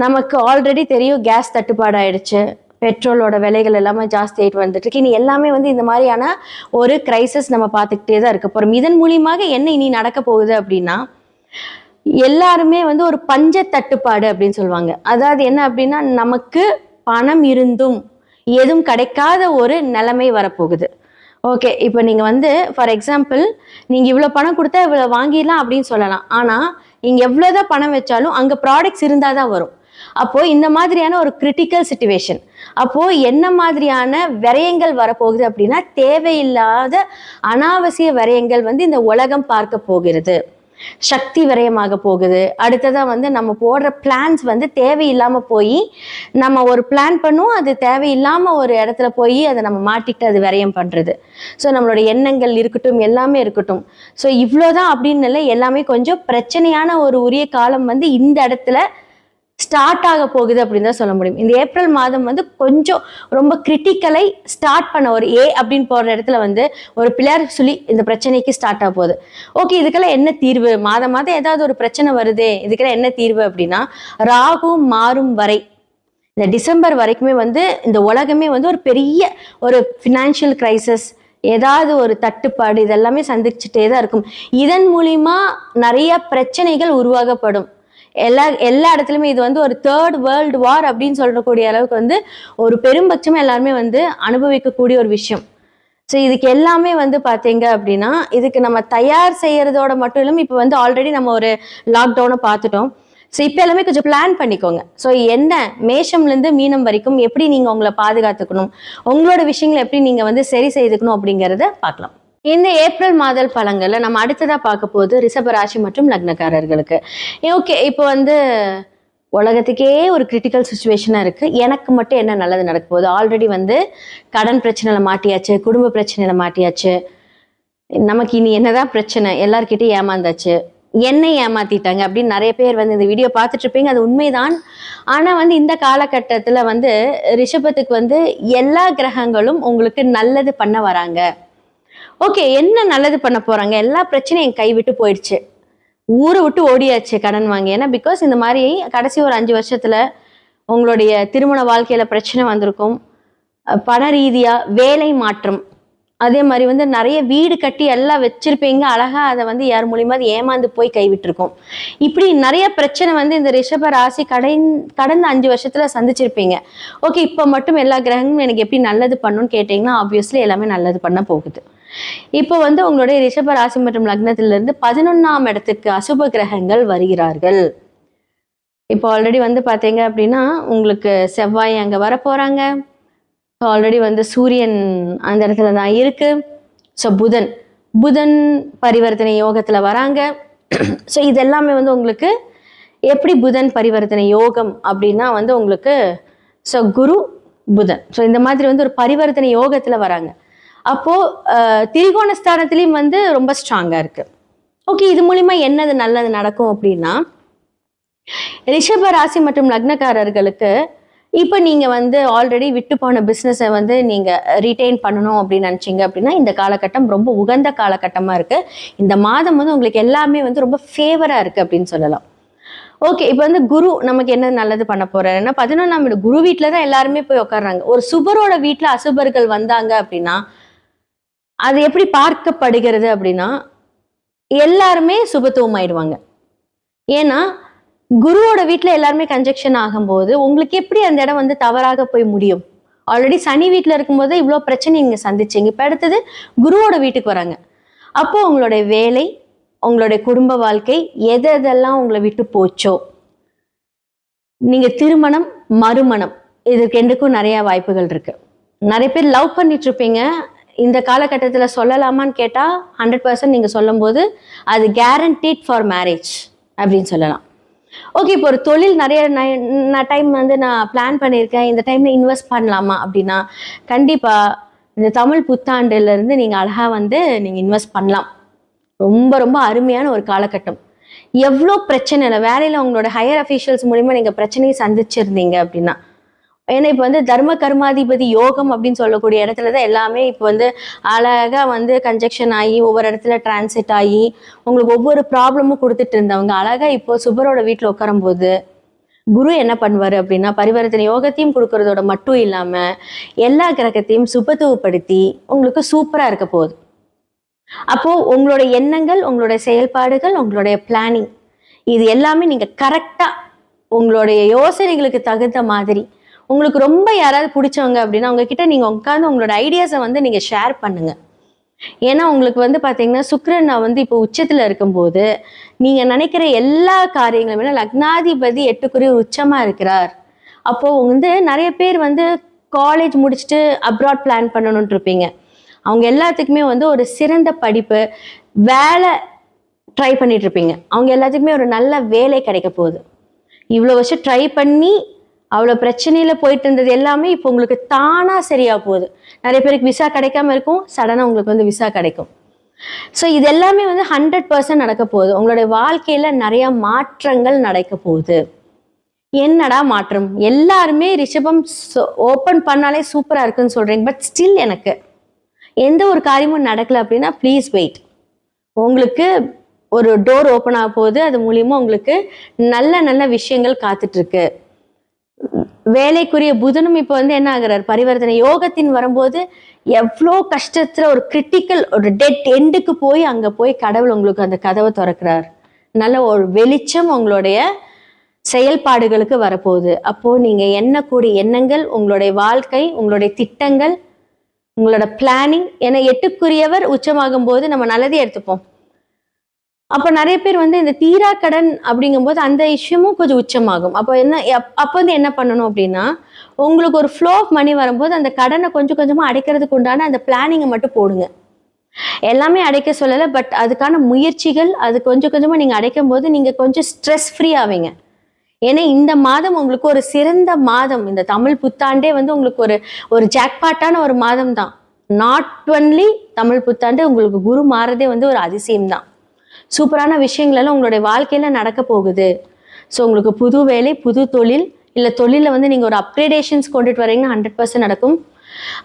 நமக்கு ஆல்ரெடி தெரியும். கேஸ் தட்டுப்பாடு ஆயிடுச்சு, பெட்ரோலோட விலைகள் எல்லாமே ஜாஸ்தி ஆகிட்டு வந்துட்டு இருக்கு. இனி எல்லாமே வந்து இந்த மாதிரியான ஒரு கிரைசிஸ் நம்ம பார்த்துக்கிட்டே தான் இருக்க போகிறோம். இதன் மூலியமாக என்ன இனி நடக்க போகுது அப்படின்னா, எல்லாருமே வந்து ஒரு பஞ்ச தட்டுப்பாடு அப்படின்னு சொல்லுவாங்க. அதாவது என்ன அப்படின்னா, நமக்கு பணம் இருந்தும் எதுவும் கிடைக்காத ஒரு நிலைமை வரப்போகுது. ஓகே, இப்போ நீங்கள் வந்து ஃபார் எக்ஸாம்பிள் நீங்கள் இவ்வளோ பணம் கொடுத்தா இவ்வளோ வாங்கிடலாம் அப்படின்னு சொல்லலாம். ஆனால் நீங்கள் எவ்வளோதான் பணம் வச்சாலும் அங்கே ப்ராடக்ட்ஸ் இருந்தால் தான் வரும். அப்போது இந்த மாதிரியான ஒரு கிரிட்டிக்கல் சிச்சுவேஷன். அப்போது என்ன மாதிரியான விரயங்கள் வரப்போகுது அப்படின்னா, தேவையில்லாத அனாவசிய விரயங்கள் வந்து இந்த உலகம் பார்க்க போகிறது. சக்தி விரயமாக போகுது. அடுத்ததா வந்து நம்ம போடுற பிளான்ஸ் வந்து தேவையில்லாம போய் நம்ம ஒரு பிளான் பண்ணுவோம், அது தேவையில்லாம ஒரு இடத்துல போய் அதை நம்ம மாட்டிட்டு அது விரயம் பண்றது. ஸோ நம்மளோட எண்ணங்கள் இருக்கட்டும், எல்லாமே இருக்கட்டும். ஸோ இவ்வளோதான் அப்படின்னு இல்லை, எல்லாமே கொஞ்சம் பிரச்சனையான ஒரு உரிய காலம் வந்து இந்த இடத்துல ஸ்டார்ட் ஆக போகுது அப்படின்னு தான் சொல்ல முடியும். இந்த ஏப்ரல் மாதம் வந்து கொஞ்சம் ரொம்ப கிரிட்டிக்கலை ஸ்டார்ட் பண்ண ஒரு அப்படின்னு போற இடத்துல வந்து ஒரு பிள்ளையார் சொல்லி இந்த பிரச்சனைக்கு ஸ்டார்ட் ஆக போகுது. ஓகே, இதுக்கெல்லாம் என்ன தீர்வு? மாதம் மாதம் ஏதாவது ஒரு பிரச்சனை வருதே, இதுக்கெல்லாம் என்ன தீர்வு அப்படின்னா, ராகு மாறும் வரை இந்த டிசம்பர் வரைக்குமே வந்து இந்த உலகமே வந்து ஒரு பெரிய ஒரு ஃபினான்ஷியல் கிரைசிஸ், ஏதாவது ஒரு தட்டுப்பாடு இதெல்லாமே சந்திச்சுட்டே தான் இருக்கும். இதன் மூலியமா நிறைய பிரச்சனைகள் உருவாகப்படும். எல்லா இடத்துலயுமே இது வந்து ஒரு 3rd வேர்ல்டு வார் அப்படின்னு சொல்லக்கூடிய அளவுக்கு வந்து ஒரு பெரும்பட்சமா எல்லாருமே வந்து அனுபவிக்கக்கூடிய ஒரு விஷயம். ஸோ இதுக்கு எல்லாமே வந்து பாத்தீங்க அப்படின்னா, இதுக்கு நம்ம தயார் செய்யறதோட மட்டும் இல்லாமல் இப்போ வந்து ஆல்ரெடி நம்ம ஒரு லாக்டவுனை பார்த்துட்டோம். ஸோ இப்போ எல்லாமே கொஞ்சம் பிளான் பண்ணிக்கோங்க. ஸோ என்ன மேஷம்லேருந்து மீனம் வரைக்கும் எப்படி நீங்கள் உங்களை பாதுகாத்துக்கணும், உங்களோட விஷயங்களை எப்படி நீங்கள் வந்து சரி செய்துக்கணும் அப்படிங்கிறத பார்க்கலாம். இந்த ஏப்ரல் மாதல் பலன்களை நம்ம அடுத்ததா பார்க்க போது ரிஷபராசி மற்றும் லக்னக்காரர்களுக்கு. ஓகே, இப்போ வந்து உலகத்துக்கே ஒரு கிரிட்டிக்கல் சுச்சுவேஷனாக இருக்குது. எனக்கு மட்டும் என்ன நல்லது நடக்க போகுது? ஆல்ரெடி வந்து கடன் பிரச்சனையில் மாட்டியாச்சு, குடும்ப பிரச்சனையில் மாட்டியாச்சு, நமக்கு இனி என்னதான் பிரச்சனை, எல்லார்கிட்டையும் ஏமாந்தாச்சு, என்னை ஏமாத்திட்டாங்க அப்படின்னு நிறைய பேர் வந்து இந்த வீடியோ பார்த்துட்டு இருப்பீங்க. அது உண்மைதான். ஆனால் வந்து இந்த காலகட்டத்தில் வந்து ரிஷபத்துக்கு வந்து எல்லா கிரகங்களும் உங்களுக்கு நல்லது பண்ண வராங்க. ஓகே, என்ன நல்லது பண்ண போறாங்க? எல்லா பிரச்சனையும் கைவிட்டு போயிடுச்சு, ஊரை விட்டு ஓடியாச்சு கடன் வாங்கி. ஏன்னா பிகாஸ் இந்த மாதிரி கடைசி ஒரு 5 வருஷத்துல உங்களுடைய திருமண வாழ்க்கையில பிரச்சனை வந்திருக்கும், பண ரீதியா வேலை மாற்றம், அதே மாதிரி வந்து நிறைய வீடு கட்டி எல்லாம் வச்சிருப்பீங்க, அழகா அதை வந்து யார் மூலியமா ஏமாந்து போய் கைவிட்டிருக்கோம். இப்படி நிறைய பிரச்சனை வந்து இந்த ரிஷப ராசி கடந்த 5 வருஷத்துல சந்திச்சிருப்பீங்க. ஓகே, இப்போ மட்டும் எல்லா கிரகங்களும் எனக்கு எப்படி நல்லது பண்ணணும்னு கேட்டீங்கன்னா ஆப்வியஸ்லி எல்லாமே நல்லது பண்ண போகுது. இப்போ வந்து உங்களுடைய ரிஷப ராசி மற்றும் லக்னத்திலிருந்து 11ஆம் இடத்துக்கு அசுப கிரகங்கள் வருகிறார்கள். இப்போ ஆல்ரெடி வந்து பார்த்தீங்க அப்படின்னா உங்களுக்கு செவ்வாய் அங்கே வர போறாங்க. ஆல்ரெடி வந்து சூரியன் அந்த இடத்துல தான் இருக்கு. ஸோ புதன் பரிவர்த்தனை யோகத்துல வராங்க. ஸோ இதெல்லாமே வந்து உங்களுக்கு எப்படி புதன் பரிவர்த்தனை யோகம் அப்படின்னா வந்து உங்களுக்கு ஸோ குரு புதன், ஸோ இந்த மாதிரி வந்து ஒரு பரிவர்த்தனை யோகத்துல வராங்க. அப்போ திரிகோணஸ்தானத்திலையும் வந்து ரொம்ப ஸ்ட்ராங்கா இருக்கு. ஓகே, இது மூலியமா என்னது நல்லது நடக்கும் அப்படின்னா, ரிஷப ராசி மற்றும் லக்னக்காரர்களுக்கு இப்போ நீங்க வந்து ஆல்ரெடி விட்டு போன பிஸ்னஸை வந்து நீங்க ரீட்டைன் பண்ணணும் அப்படின்னு நினைச்சீங்க அப்படின்னா இந்த காலகட்டம் ரொம்ப உகந்த காலகட்டமா இருக்கு. இந்த மாதம் வந்து உங்களுக்கு எல்லாமே வந்து ரொம்ப ஃபேவரா இருக்கு அப்படின்னு சொல்லலாம். ஓகே, இப்போ வந்து குரு நமக்கு என்ன நல்லது பண்ண போறாருன்னா, 11ஆம் வீடு குரு வீட்டில தான் எல்லாருமே போய் உட்காடுறாங்க. ஒரு சுபரோட வீட்டுல அசுபர்கள் வந்தாங்க அப்படின்னா அது எப்படி பார்க்கப்படுகிறது அப்படின்னா, எல்லாருமே சுபத்துவம் ஆயிடுவாங்க. ஏன்னா குருவோட வீட்டுல எல்லாருமே கன்ஜெக்ஷன் ஆகும்போது உங்களுக்கு எப்படி அந்த இடம் வந்து தவறாக போய் முடியும்? ஆல்ரெடி சனி வீட்டுல இருக்கும்போது இவ்வளோ பிரச்சனை நீங்க சந்திச்சீங்க. இப்போ அடுத்தது குருவோட வீட்டுக்கு வராங்க. அப்போ உங்களுடைய வேலை, உங்களுடைய குடும்ப வாழ்க்கை, எதெல்லாம் உங்களை விட்டு போச்சோ, நீங்க திருமணம், மறுமணம், இதுக்கு ரெண்டுக்கும் நிறைய வாய்ப்புகள் இருக்கு. நிறைய பேர் லவ் பண்ணிட்டு இருப்பீங்க. இந்த காலகட்டத்தில் சொல்லலாமான்னு கேட்டால் 100% நீங்கள் சொல்லும் போது அது கேரண்டீட் ஃபார் மேரேஜ் அப்படின்னு சொல்லலாம். ஓகே, இப்போ ஒரு தொழில் நிறைய டைம் வந்து நான் பிளான் பண்ணியிருக்கேன், இந்த டைமில் இன்வெஸ்ட் பண்ணலாமா அப்படின்னா கண்டிப்பாக இந்த தமிழ் புத்தாண்டுலேருந்து நீங்கள் அழகாக வந்து நீங்கள் இன்வெஸ்ட் பண்ணலாம். ரொம்ப ரொம்ப அருமையான ஒரு காலகட்டம். எவ்வளோ பிரச்சனை இல்லை, வேலையில் உங்களோட ஹையர் அஃபீஷியல்ஸ் மூலிமா நீங்கள் பிரச்சனையை சந்திச்சிருந்தீங்க அப்படின்னா, ஏன்னா இப்போ வந்து தர்ம கர்மாதிபதி யோகம் அப்படின்னு சொல்லக்கூடிய இடத்துல தான் எல்லாமே இப்போ வந்து அழகாக வந்து கன்ஜெக்ஷன் ஆகி ஒவ்வொரு இடத்துல டிரான்சிட் ஆகி உங்களுக்கு ஒவ்வொரு ப்ராப்ளமும் கொடுத்துட்டு இருந்தவங்க அழகாக இப்போ சுபரோட வீட்டில் உட்காரும்போது குரு என்ன பண்ணுவார் அப்படின்னா பரிவர்த்தனை யோகத்தையும் கொடுக்கறதோட மட்டும் இல்லாமல் எல்லா கிரகத்தையும் சுபத்துவப்படுத்தி உங்களுக்கு சூப்பராக இருக்க போகுது. அப்போது உங்களோட எண்ணங்கள், உங்களுடைய செயல்பாடுகள், உங்களுடைய பிளானிங், இது எல்லாமே நீங்கள் கரெக்டாக உங்களுடைய யோசனைகளுக்கு தகுந்த மாதிரி உங்களுக்கு ரொம்ப யாராவது பிடிச்சவங்க அப்படின்னா அவங்க கிட்ட நீங்க உட்காந்து உங்களோட ஐடியாஸை வந்து நீங்க ஷேர் பண்ணுங்க. ஏன்னா உங்களுக்கு வந்து பாத்தீங்கன்னா சுக்கிரன் வந்து இப்போ உச்சத்துல இருக்கும்போது நீங்க நினைக்கிற எல்லா காரியங்களுமே லக்னாதிபதி 8 உச்சமா இருக்கிறார். அப்போ வந்து நிறைய பேர் வந்து காலேஜ் முடிச்சுட்டு அப்ராட் பிளான் பண்ணணும்னு இருப்பீங்க. அவங்க எல்லாத்துக்குமே வந்து ஒரு சிறந்த படிப்பு, வேலை ட்ரை பண்ணிட்டு இருப்பீங்க. அவங்க எல்லாத்துக்குமே ஒரு நல்ல வேலை கிடைக்க போகுது. இவ்வளோ வருஷம் ட்ரை பண்ணி அவ்வளோ பிரச்சனையில போயிட்டு இருந்தது எல்லாமே இப்போ உங்களுக்கு தானா சரியா போகுது. நிறைய பேருக்கு விசா கிடைக்காம இருக்கும், சடனாக உங்களுக்கு வந்து விசா கிடைக்கும். ஸோ இது எல்லாமே வந்து 100% நடக்க போகுது. உங்களுடைய வாழ்க்கையில நிறைய மாற்றங்கள் நடக்க போகுது. என்னடா மாற்றம்? எல்லாருமே ரிஷபம் ஓப்பன் பண்ணாலே சூப்பரா இருக்குன்னு சொல்றீங்க. பட் ஸ்டில் எனக்கு எந்த ஒரு காரியமும் நடக்கல அப்படின்னா ப்ளீஸ் வெயிட். உங்களுக்கு ஒரு டோர் ஓப்பன் ஆக போகுது. அது மூலியமா உங்களுக்கு நல்ல நல்ல விஷயங்கள் காத்துட்டு இருக்கு. வேலைக்குரிய புதனும் இப்போ வந்து என்ன ஆகுறாரு, பரிவர்த்தனை யோகத்தின் வரும்போது எவ்வளோ கஷ்டத்துல ஒரு கிரிட்டிக்கல் ஒரு டெட் எண்டுக்கு போய் அங்க போய் கடவுள் உங்களுக்கு அந்த கதவை திறக்கிறார். நல்ல ஒரு வெளிச்சம் உங்களுடைய செயல்பாடுகளுக்கு வரப்போகுது. அப்போ நீங்க எண்ணக்கூடிய எண்ணங்கள், உங்களுடைய வாழ்க்கை, உங்களுடைய திட்டங்கள், உங்களோட பிளானிங், ஏன்னா 8க்குரியவர் உச்சமாகும் போது நம்ம நல்லதே எடுத்துப்போம். அப்ப நிறைய பேர் வந்து இந்த தீரா கடன் அப்படிங்கும்போது அந்த விஷயமும் கொஞ்சம் உச்சமாகும். அப்போ அப்போ வந்து என்ன பண்ணணும் அப்படின்னா, உங்களுக்கு ஒரு ஃப்ளோ ஆஃப் மணி வரும்போது அந்த கடனை கொஞ்சம் கொஞ்சமா அடைக்கிறதுக்கு உண்டான அந்த பிளானிங்கை மட்டும் போடுங்க. எல்லாமே அடைக்க சொல்லலை, பட் அதுக்கான முயற்சிகள், அது கொஞ்சம் கொஞ்சமா நீங்க அடைக்கும் போது நீங்க கொஞ்சம் ஸ்ட்ரெஸ் ஃப்ரீ ஆவீங்க. ஏன்னா இந்த மாதம் உங்களுக்கு ஒரு சிறந்த மாதம். இந்த தமிழ் புத்தாண்டே வந்து உங்களுக்கு ஒரு ஜாக்பாட்டான ஒரு மாதம் தான். நாட் ஒன்லி தமிழ் புத்தாண்டு, உங்களுக்கு குரு மாறதே வந்து ஒரு அதிசயம் தான். சூப்பரான விஷயங்கள் எல்லாம் உங்களுடைய வாழ்க்கையில நடக்க போகுது. ஸோ உங்களுக்கு புது வேலை, புது தொழில், இல்லை தொழிலில் வந்து நீங்கள் ஒரு அப்கிரேடேஷன்ஸ் கொண்டுட்டு வரீங்கன்னா 100% நடக்கும்.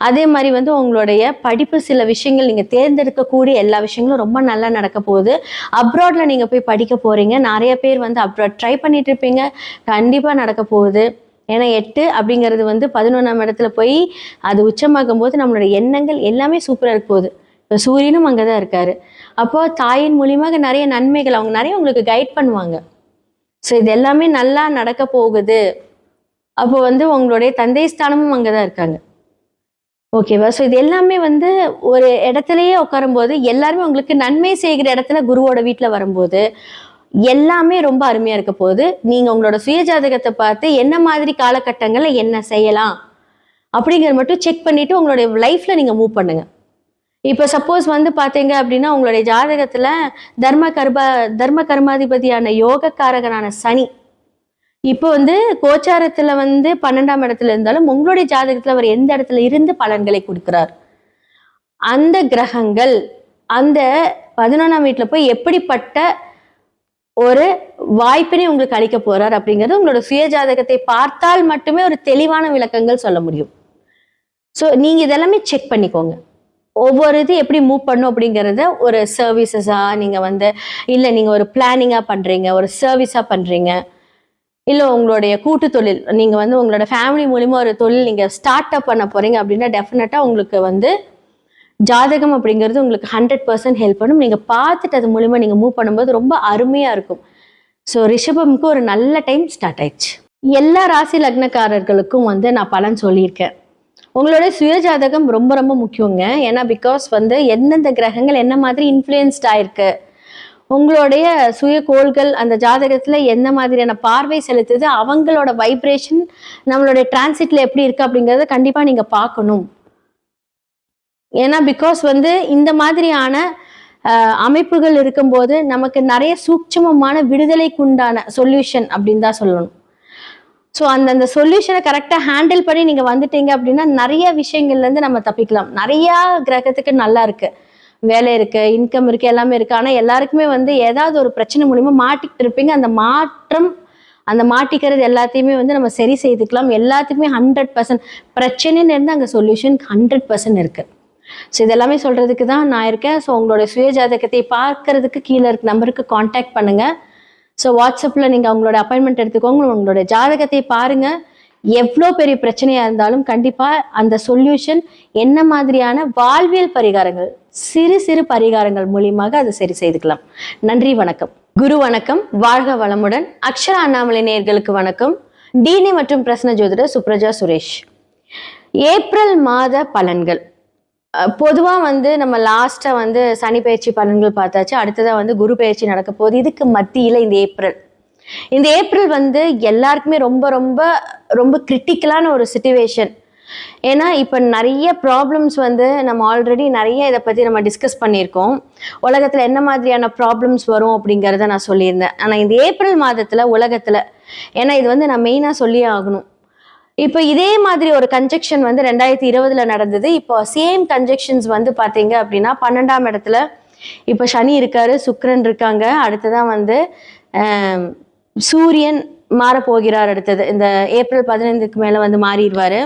அதே மாதிரி வந்து உங்களுடைய படிப்பு, சில விஷயங்கள் நீங்கள் தேர்ந்தெடுக்கக்கூடிய எல்லா விஷயங்களும் ரொம்ப நல்லா நடக்க போகுது. அப்ராட்ல நீங்கள் போய் படிக்க போறீங்க. நிறைய பேர் வந்து அப்ராட் ட்ரை பண்ணிட்டு இருப்பீங்க. கண்டிப்பாக நடக்க போகுது. ஏன்னா 8 அப்படிங்கிறது வந்து 11ஆம் இடத்துல போய் அது உச்சமாகும் போது நம்மளுடைய எண்ணங்கள் எல்லாமே சூப்பராக இருக்க போகுது. இப்போ சூரியனும் அங்கே தான் இருக்காரு. அப்போ தாயின் மூலியமாக நிறைய நன்மைகள், அவங்க நிறைய உங்களுக்கு கைட் பண்ணுவாங்க. ஸோ இது எல்லாமே நல்லா நடக்க போகுது. அப்போ வந்து உங்களுடைய தந்தை ஸ்தானமும் அங்கே தான் இருக்காங்க. ஓகேவா? ஸோ இது எல்லாமே வந்து ஒரு இடத்துலயே உட்காரும்போது எல்லாருமே உங்களுக்கு நன்மை செய்கிற இடத்துல குருவோட வீட்டில் வரும்போது எல்லாமே ரொம்ப அருமையா இருக்க போகுது. நீங்க உங்களோட சுய ஜாதகத்தை பார்த்து என்ன மாதிரி காலகட்டங்கள்ல என்ன செய்யலாம் அப்படிங்கிறத மட்டும் செக் பண்ணிட்டு உங்களுடைய லைஃப்ல நீங்க மூவ் பண்ணுங்க. இப்போ சப்போஸ் வந்து பார்த்தீங்க அப்படின்னா உங்களுடைய ஜாதகத்துல தர்ம கர்மாதிபதியான யோகக்காரகனான சனி இப்போ வந்து கோச்சாரத்துல வந்து 12ஆம் இடத்துல இருந்தாலும் உங்களுடைய ஜாதகத்துல அவர் எந்த இடத்துல இருந்து பலன்களை கொடுக்கிறார், அந்த கிரகங்கள் அந்த 11ஆம் வீட்டுல போய் எப்படிப்பட்ட ஒரு வாய்ப்பினை உங்களுக்கு அளிக்க போறார் அப்படிங்கிறது உங்களோட சுய ஜாதகத்தை பார்த்தால் மட்டுமே ஒரு தெளிவான விளக்கங்கள் சொல்ல முடியும். ஸோ நீங்க இதெல்லாமே செக் பண்ணிக்கோங்க. ஒவ்வொரு இது எப்படி மூவ் பண்ணும் அப்படிங்கிறத ஒரு சர்வீசஸா நீங்க வந்து, இல்லை நீங்க ஒரு பிளானிங்கா பண்றீங்க, ஒரு சர்வீஸா பண்றீங்க, இல்லை உங்களுடைய கூட்டு தொழில், நீங்க வந்து உங்களோட ஃபேமிலி மூலியமா ஒரு தொழில் நீங்க ஸ்டார்ட் அப் பண்ண போறீங்க அப்படின்னா டெஃபினட்டா உங்களுக்கு வந்து ஜாதகம் அப்படிங்கிறது உங்களுக்கு 100% ஹெல்ப் பண்ணும். நீங்க பார்த்துட்டு அது மூலியமா நீங்க மூவ் பண்ணும்போது ரொம்ப அருமையா இருக்கும். ஸோ ரிஷபம்க்கு ஒரு நல்ல டைம் ஸ்டார்ட் ஆயிடுச்சு. எல்லா ராசி லக்னக்காரர்களுக்கும் வந்து நான் பலன் சொல்லியிருக்கேன். உங்களுடைய சுய ஜாதகம் ரொம்ப ரொம்ப முக்கியங்க. ஏன்னா பிகாஸ் வந்து எந்தெந்த கிரகங்கள் என்ன மாதிரி இன்ஃப்ளூயன்ஸ்ட் ஆயிருக்கு, உங்களுடைய சுய கோள்கள் அந்த ஜாதகத்துல எந்த மாதிரியான பார்வை செலுத்துது, அவங்களோட வைப்ரேஷன் நம்மளுடைய டிரான்சிட்ல எப்படி இருக்கு அப்படிங்கிறத கண்டிப்பா நீங்க பார்க்கணும். ஏன்னா பிகாஸ் வந்து இந்த மாதிரியான அமைப்புகள் இருக்கும்போது நமக்கு நிறைய சூட்சமமான விடுதலைக்குண்டான சொல்யூஷன் அப்படின்னு தான் சொல்லணும். ஸோ அந்த சொல்யூஷனை கரெக்டாக ஹேண்டில் பண்ணி நீங்கள் வந்துட்டீங்க அப்படின்னா நிறைய விஷயங்கள்லேருந்து நம்ம தப்பிக்கலாம். நிறையா கிரகத்துக்கு நல்லா இருக்கு, வேலை இருக்கு, இன்கம் இருக்கு, எல்லாமே இருக்கு. ஆனால் எல்லாருக்குமே வந்து ஏதாவது ஒரு பிரச்சனை மூலியமா மாட்டிக்கிட்டு இருப்பீங்க. அந்த மாட்டிக்கிறது எல்லாத்தையுமே வந்து நம்ம சரி செய்துக்கலாம். எல்லாத்துக்குமே 100% பிரச்சனைன்னு இருந்து அங்கே சொல்யூஷன் 100% இருக்கு. ஸோ இதெல்லாமே சொல்றதுக்கு தான் நான் இருக்கேன். ஸோ உங்களோட சுய ஜாதகத்தை பார்க்கறதுக்கு கீழே இருக்க நம்பருக்கு கான்டாக்ட் பண்ணுங்க. ஸோ வாட்ஸ்அப்பில் நீங்கள் அவங்களோட அப்பாயின்மெண்ட் எடுத்துக்கோங்க, உங்களோட ஜாதகத்தை பாருங்க. எவ்வளோ பெரிய பிரச்சனையா இருந்தாலும் கண்டிப்பாக அந்த சொல்யூஷன் என்ன மாதிரியான வாழ்வியல் பரிகாரங்கள், சிறு சிறு பரிகாரங்கள் மூலியமாக அதை சரி செய்துக்கலாம். நன்றி, வணக்கம். குரு வணக்கம், வாழ்க வளமுடன். அக்ஷரா அண்ணாமலை நேயர்களுக்கு வணக்கம். டிஎன்ஏ மற்றும் பிரசன்ன ஜோதிடர் சுப்ரஜா சுரேஷ். ஏப்ரல் மாத பலன்கள் பொதுவாக வந்து நம்ம லாஸ்ட்டாக வந்து சனி பயிற்சி பலன்கள் பார்த்தாச்சு. அடுத்ததாக வந்து குரு பயிற்சி நடக்க போகுது. இதுக்கு மத்தியில் இந்த ஏப்ரல் வந்து எல்லாருக்குமே ரொம்ப ரொம்ப ரொம்ப கிரிட்டிக்கலான ஒரு சிச்சுவேஷன். ஏன்னா இப்போ நிறைய ப்ராப்ளம்ஸ் வந்து நம்ம ஆல்ரெடி நிறைய இதை பற்றி நம்ம டிஸ்கஸ் பண்ணியிருக்கோம். உலகத்தில் என்ன மாதிரியான ப்ராப்ளம்ஸ் வரும் அப்படிங்கிறத நான் சொல்லியிருந்தேன். ஆனால் இந்த ஏப்ரல் மாதத்தில் உலகத்தில், ஏன்னா இது வந்து நான் மெயினாக சொல்லியே ஆகணும். இப்போ இதே மாதிரி ஒரு கன்ஜெக்ஷன் வந்து 2020 நடந்தது. இப்போ சேம் கன்ஜெக்ஷன்ஸ் வந்து பார்த்தீங்க அப்படின்னா 12ஆம் இடத்துல இப்போ சனி இருக்காரு, சுக்கிரன் இருக்காங்க. அடுத்ததான் வந்து சூரியன் மாறப்போகிறார். அடுத்தது இந்த ஏப்ரல் 15க்கு மேலே வந்து மாறிடுவார்.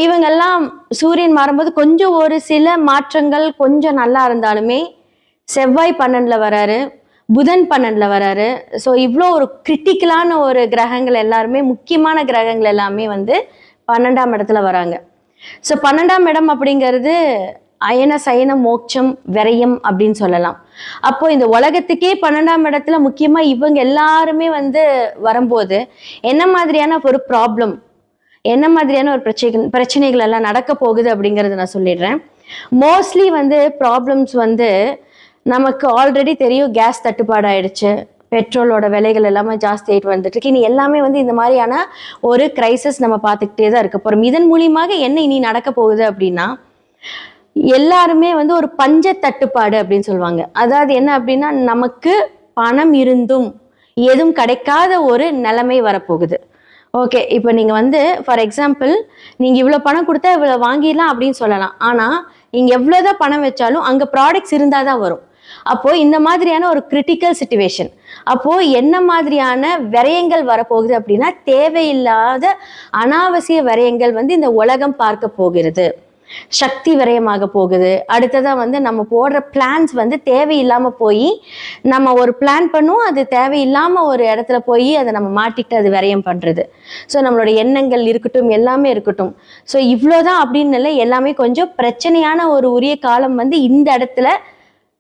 இவங்கெல்லாம் சூரியன் மாறும்போது கொஞ்சம் ஒரு சில மாற்றங்கள் கொஞ்சம் நல்லா இருந்தாலுமே செவ்வாய் 12ல வராரு, புதன் 12ல வராரு. ஸோ இவ்வளோ ஒரு கிரிட்டிக்கலான ஒரு கிரகங்கள் எல்லாருமே, முக்கியமான கிரகங்கள் எல்லாமே வந்து 12ஆம் இடத்துல வராங்க. ஸோ 12ஆம் இடம் அப்படிங்கிறது அயன சயன மோட்சம் விரயம் அப்படின்னு சொல்லலாம். அப்போ இந்த உலகத்துக்கே 12ஆம் இடத்துல முக்கியமா இவங்க எல்லாருமே வந்து வரும்போது என்ன மாதிரியான ஒரு ப்ராப்ளம், என்ன மாதிரியான ஒரு பிரச்சனைகள் எல்லாம் நடக்க போகுது அப்படிங்கறத நான் சொல்லிடுறேன். மோஸ்ட்லி வந்து ப்ராப்ளம்ஸ் வந்து நமக்கு ஆல்ரெடி தெரியும். கேஸ் தட்டுப்பாடு ஆயிடுச்சு, பெட்ரோலோட விலைகள் எல்லாமே ஜாஸ்தி ஆகிட்டு வந்துட்டு இருக்கு. இனி எல்லாமே வந்து இந்த மாதிரியான ஒரு கிரைசிஸ் நம்ம பார்த்துக்கிட்டே தான் இருக்க போறோம். இதன் மூலியமாக என்ன இனி நடக்க போகுது அப்படின்னா, எல்லாருமே வந்து ஒரு பஞ்ச தட்டுப்பாடு அப்படின்னு சொல்லுவாங்க. அதாவது என்ன அப்படின்னா, நமக்கு பணம் இருந்தும் எதுவும் கிடைக்காத ஒரு நிலைமை வரப்போகுது. ஓகே, இப்போ நீங்கள் வந்து ஃபார் எக்ஸாம்பிள் நீங்கள் இவ்வளோ பணம் கொடுத்தா இவ்வளோ வாங்கிடலாம் அப்படின்னு சொல்லலாம். ஆனால் நீங்கள் எவ்வளோதான் பணம் வச்சாலும் அங்கே ப்ராடக்ட்ஸ் இருந்தால் தான் வரும். அப்போ இந்த மாதிரியான ஒரு கிரிட்டிக்கல் சிச்சுவேஷன், அப்போ என்ன மாதிரியான விரயங்கள் வரப்போகுது அப்படின்னா, தேவையில்லாத அனாவசிய விரயங்கள் வந்து இந்த உலகம் பார்க்க போகிறது. சக்தி விரயமாக போகுது. அடுத்ததா வந்து நம்ம போடுற பிளான்ஸ் வந்து தேவையில்லாம போய், நம்ம ஒரு பிளான் பண்ணுவோம், அது தேவையில்லாம ஒரு இடத்துல போய் அதை நம்ம மாட்டிக்கிட்டு அது விரயம் பண்றது. ஸோ நம்மளோட எண்ணங்கள் இருக்கட்டும், எல்லாமே இருக்கட்டும். ஸோ இவ்வளோதான் அப்படின்னு இல்லை, எல்லாமே கொஞ்சம் பிரச்சனையான ஒரு உரிய காலம் வந்து இந்த இடத்துல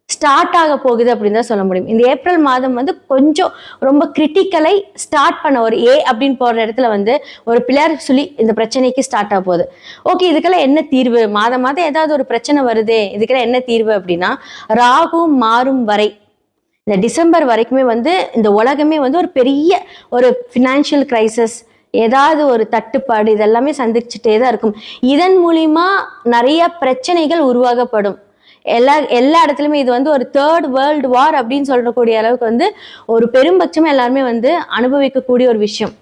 ஸ்டார்ட் ஆக போகுது அப்படின்னு தான் சொல்ல முடியும். இந்த ஏப்ரல் மாதம் வந்து கொஞ்சம் ரொம்ப கிரிட்டிக்கலை ஸ்டார்ட் பண்ண ஒரு அப்படின்னு போற இடத்துல வந்து ஒரு பிள்ளையார் சொல்லி இந்த பிரச்சனைக்கு ஸ்டார்ட் ஆக போகுது. ஓகே, இதுக்கெல்லாம் என்ன தீர்வு? மாதம் மாதம் ஏதாவது ஒரு பிரச்சனை வருதே, இதுக்கெல்லாம் என்ன தீர்வு அப்படின்னா, ராகு மாறும் வரை இந்த டிசம்பர் வரைக்குமே வந்து இந்த உலகமே வந்து ஒரு பெரிய ஒரு ஃபினான்ஷியல் கிரைசிஸ், ஏதாவது ஒரு தட்டுப்பாடு இதெல்லாமே சந்திச்சுட்டே தான் இருக்கும். இதன் மூலியமா நிறைய பிரச்சனைகள் உருவாகப்படும். எல்லா இடத்துலையுமே இது வந்து ஒரு 3rd வேர்ல்டு வார் அப்படின்னு சொல்லக்கூடிய அளவுக்கு வந்து ஒரு பெரும்பட்சமா எல்லாருமே வந்து அனுபவிக்கக்கூடிய ஒரு விஷயம்.